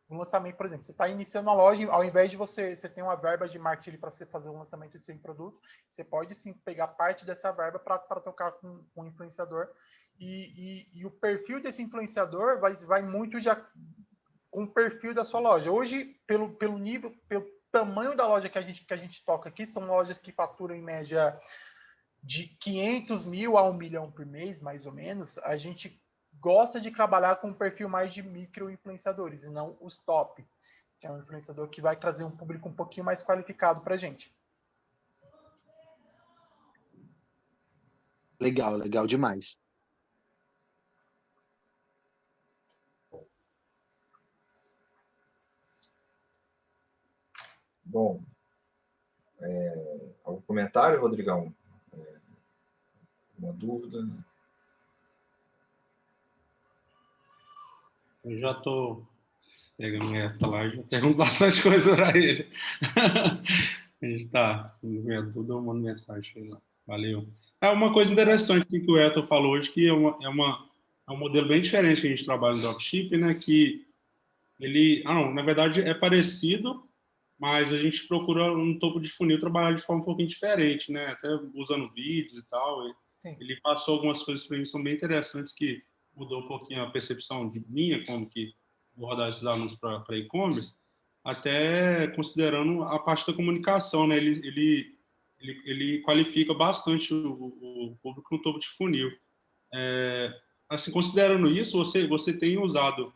[SPEAKER 2] No lançamento, por exemplo, você está iniciando a loja, ao invés de você ter uma verba de marketing para você fazer o lançamento do seu produto, você pode sim pegar parte dessa verba para tocar com o influenciador. E o perfil desse influenciador vai muito com o perfil da sua loja. Hoje, pelo nível, pelo tamanho da loja que a gente toca aqui, são lojas que faturam em média de 500 mil a 1 milhão por mês, mais ou menos. A gente gosta de trabalhar com um perfil mais de micro-influenciadores, e não os top, que é um influenciador que vai trazer um público um pouquinho mais qualificado para a gente.
[SPEAKER 4] Legal, legal demais.
[SPEAKER 1] Bom, algum comentário, Rodrigão? Uma dúvida?
[SPEAKER 3] Eu já estou pegando minha lá e já pergunto bastante coisa para ele. A gente está com minha dúvida, eu mando mensagem lá. Valeu. Uma coisa interessante que o Eto falou hoje, que é um modelo bem diferente que a gente trabalha no dropship, né? Que ele, na verdade é parecido, mas a gente procura no topo de funil trabalhar de forma um pouquinho diferente, né? Até usando vídeos e tal.
[SPEAKER 2] Sim.
[SPEAKER 3] Ele passou algumas coisas para mim que são bem interessantes, que mudou um pouquinho a percepção de minha, como que vou rodar esses anúncios para e-commerce, até considerando a parte da comunicação, né? Ele qualifica bastante o público no topo de funil. Assim, considerando isso, você tem usado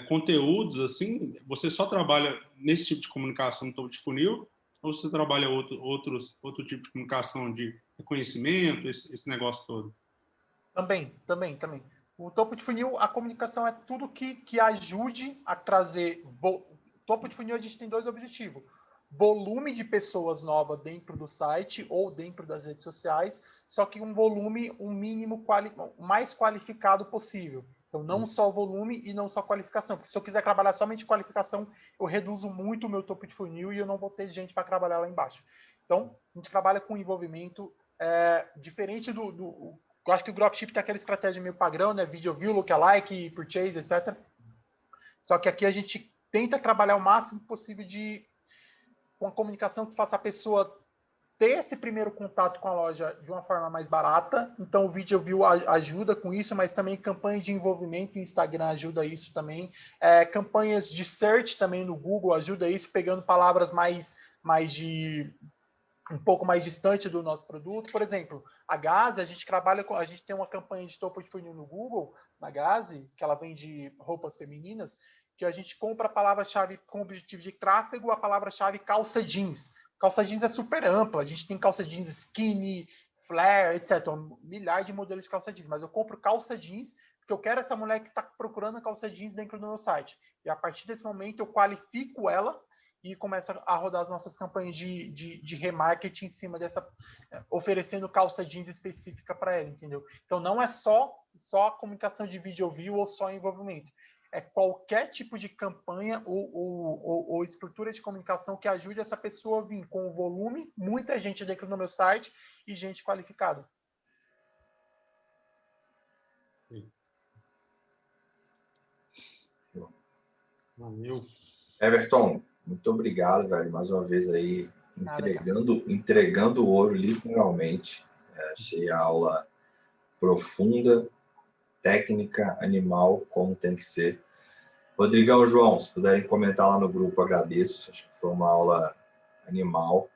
[SPEAKER 3] conteúdos, assim, você só trabalha nesse tipo de comunicação no topo de funil, ou você trabalha outro tipo de comunicação de reconhecimento, esse negócio todo?
[SPEAKER 2] Também. O topo de funil, a comunicação é tudo que ajude a trazer... Topo de funil, a gente tem 2 objetivos. Volume de pessoas novas dentro do site ou dentro das redes sociais, só que um volume, um mínimo, mais qualificado possível. Então, não só volume e não só qualificação. Porque se eu quiser trabalhar somente qualificação, eu reduzo muito o meu topo de funil e eu não vou ter gente para trabalhar lá embaixo. Então, a gente trabalha com envolvimento diferente eu acho que o dropship tem aquela estratégia meio padrão, né? Video view, lookalike, purchase, etc. Só que aqui a gente tenta trabalhar o máximo possível com a comunicação que faça a pessoa ter esse primeiro contato com a loja de uma forma mais barata. Então, o Video View ajuda com isso, mas também campanhas de envolvimento no Instagram ajuda isso também. Campanhas de search também no Google ajuda isso, pegando palavras mais um pouco mais distante do nosso produto. Por exemplo, a Gaze, a gente tem uma campanha de topo de funil no Google, na Gaze, que ela vende roupas femininas, que a gente compra a palavra-chave com objetivo de tráfego, a palavra-chave calça jeans. Calça jeans é super ampla, a gente tem calça jeans skinny, flare, etc. Milhares de modelos de calça jeans, mas eu compro calça jeans porque eu quero essa mulher que está procurando calça jeans dentro do meu site. E a partir desse momento eu qualifico ela e começa a rodar as nossas campanhas de remarketing em cima dessa, oferecendo calça jeans específica para ela, entendeu? Então não é só a comunicação de video view ou só envolvimento. É qualquer tipo de campanha ou estrutura de comunicação que ajude essa pessoa a vir com o volume, muita gente dentro do meu site e gente qualificada.
[SPEAKER 3] Valeu.
[SPEAKER 1] Everton, muito obrigado, velho, mais uma vez aí, entregando o ouro, literalmente. Achei a aula profunda, técnica, animal, como tem que ser. Rodrigão, João, se puderem comentar lá no grupo, agradeço. Acho que foi uma aula animal.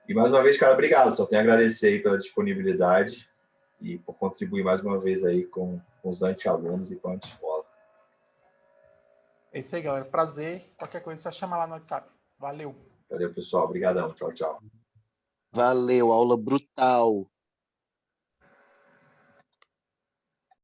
[SPEAKER 1] E mais uma vez, cara, obrigado. Só tenho a agradecer aí pela disponibilidade e por contribuir mais uma vez aí com os anti-alunos e com a anti-escola.
[SPEAKER 2] É isso aí, galera. Prazer. Qualquer coisa, só chama lá no WhatsApp. Valeu.
[SPEAKER 1] Valeu, pessoal. Obrigadão. Tchau, tchau.
[SPEAKER 4] Valeu, aula brutal.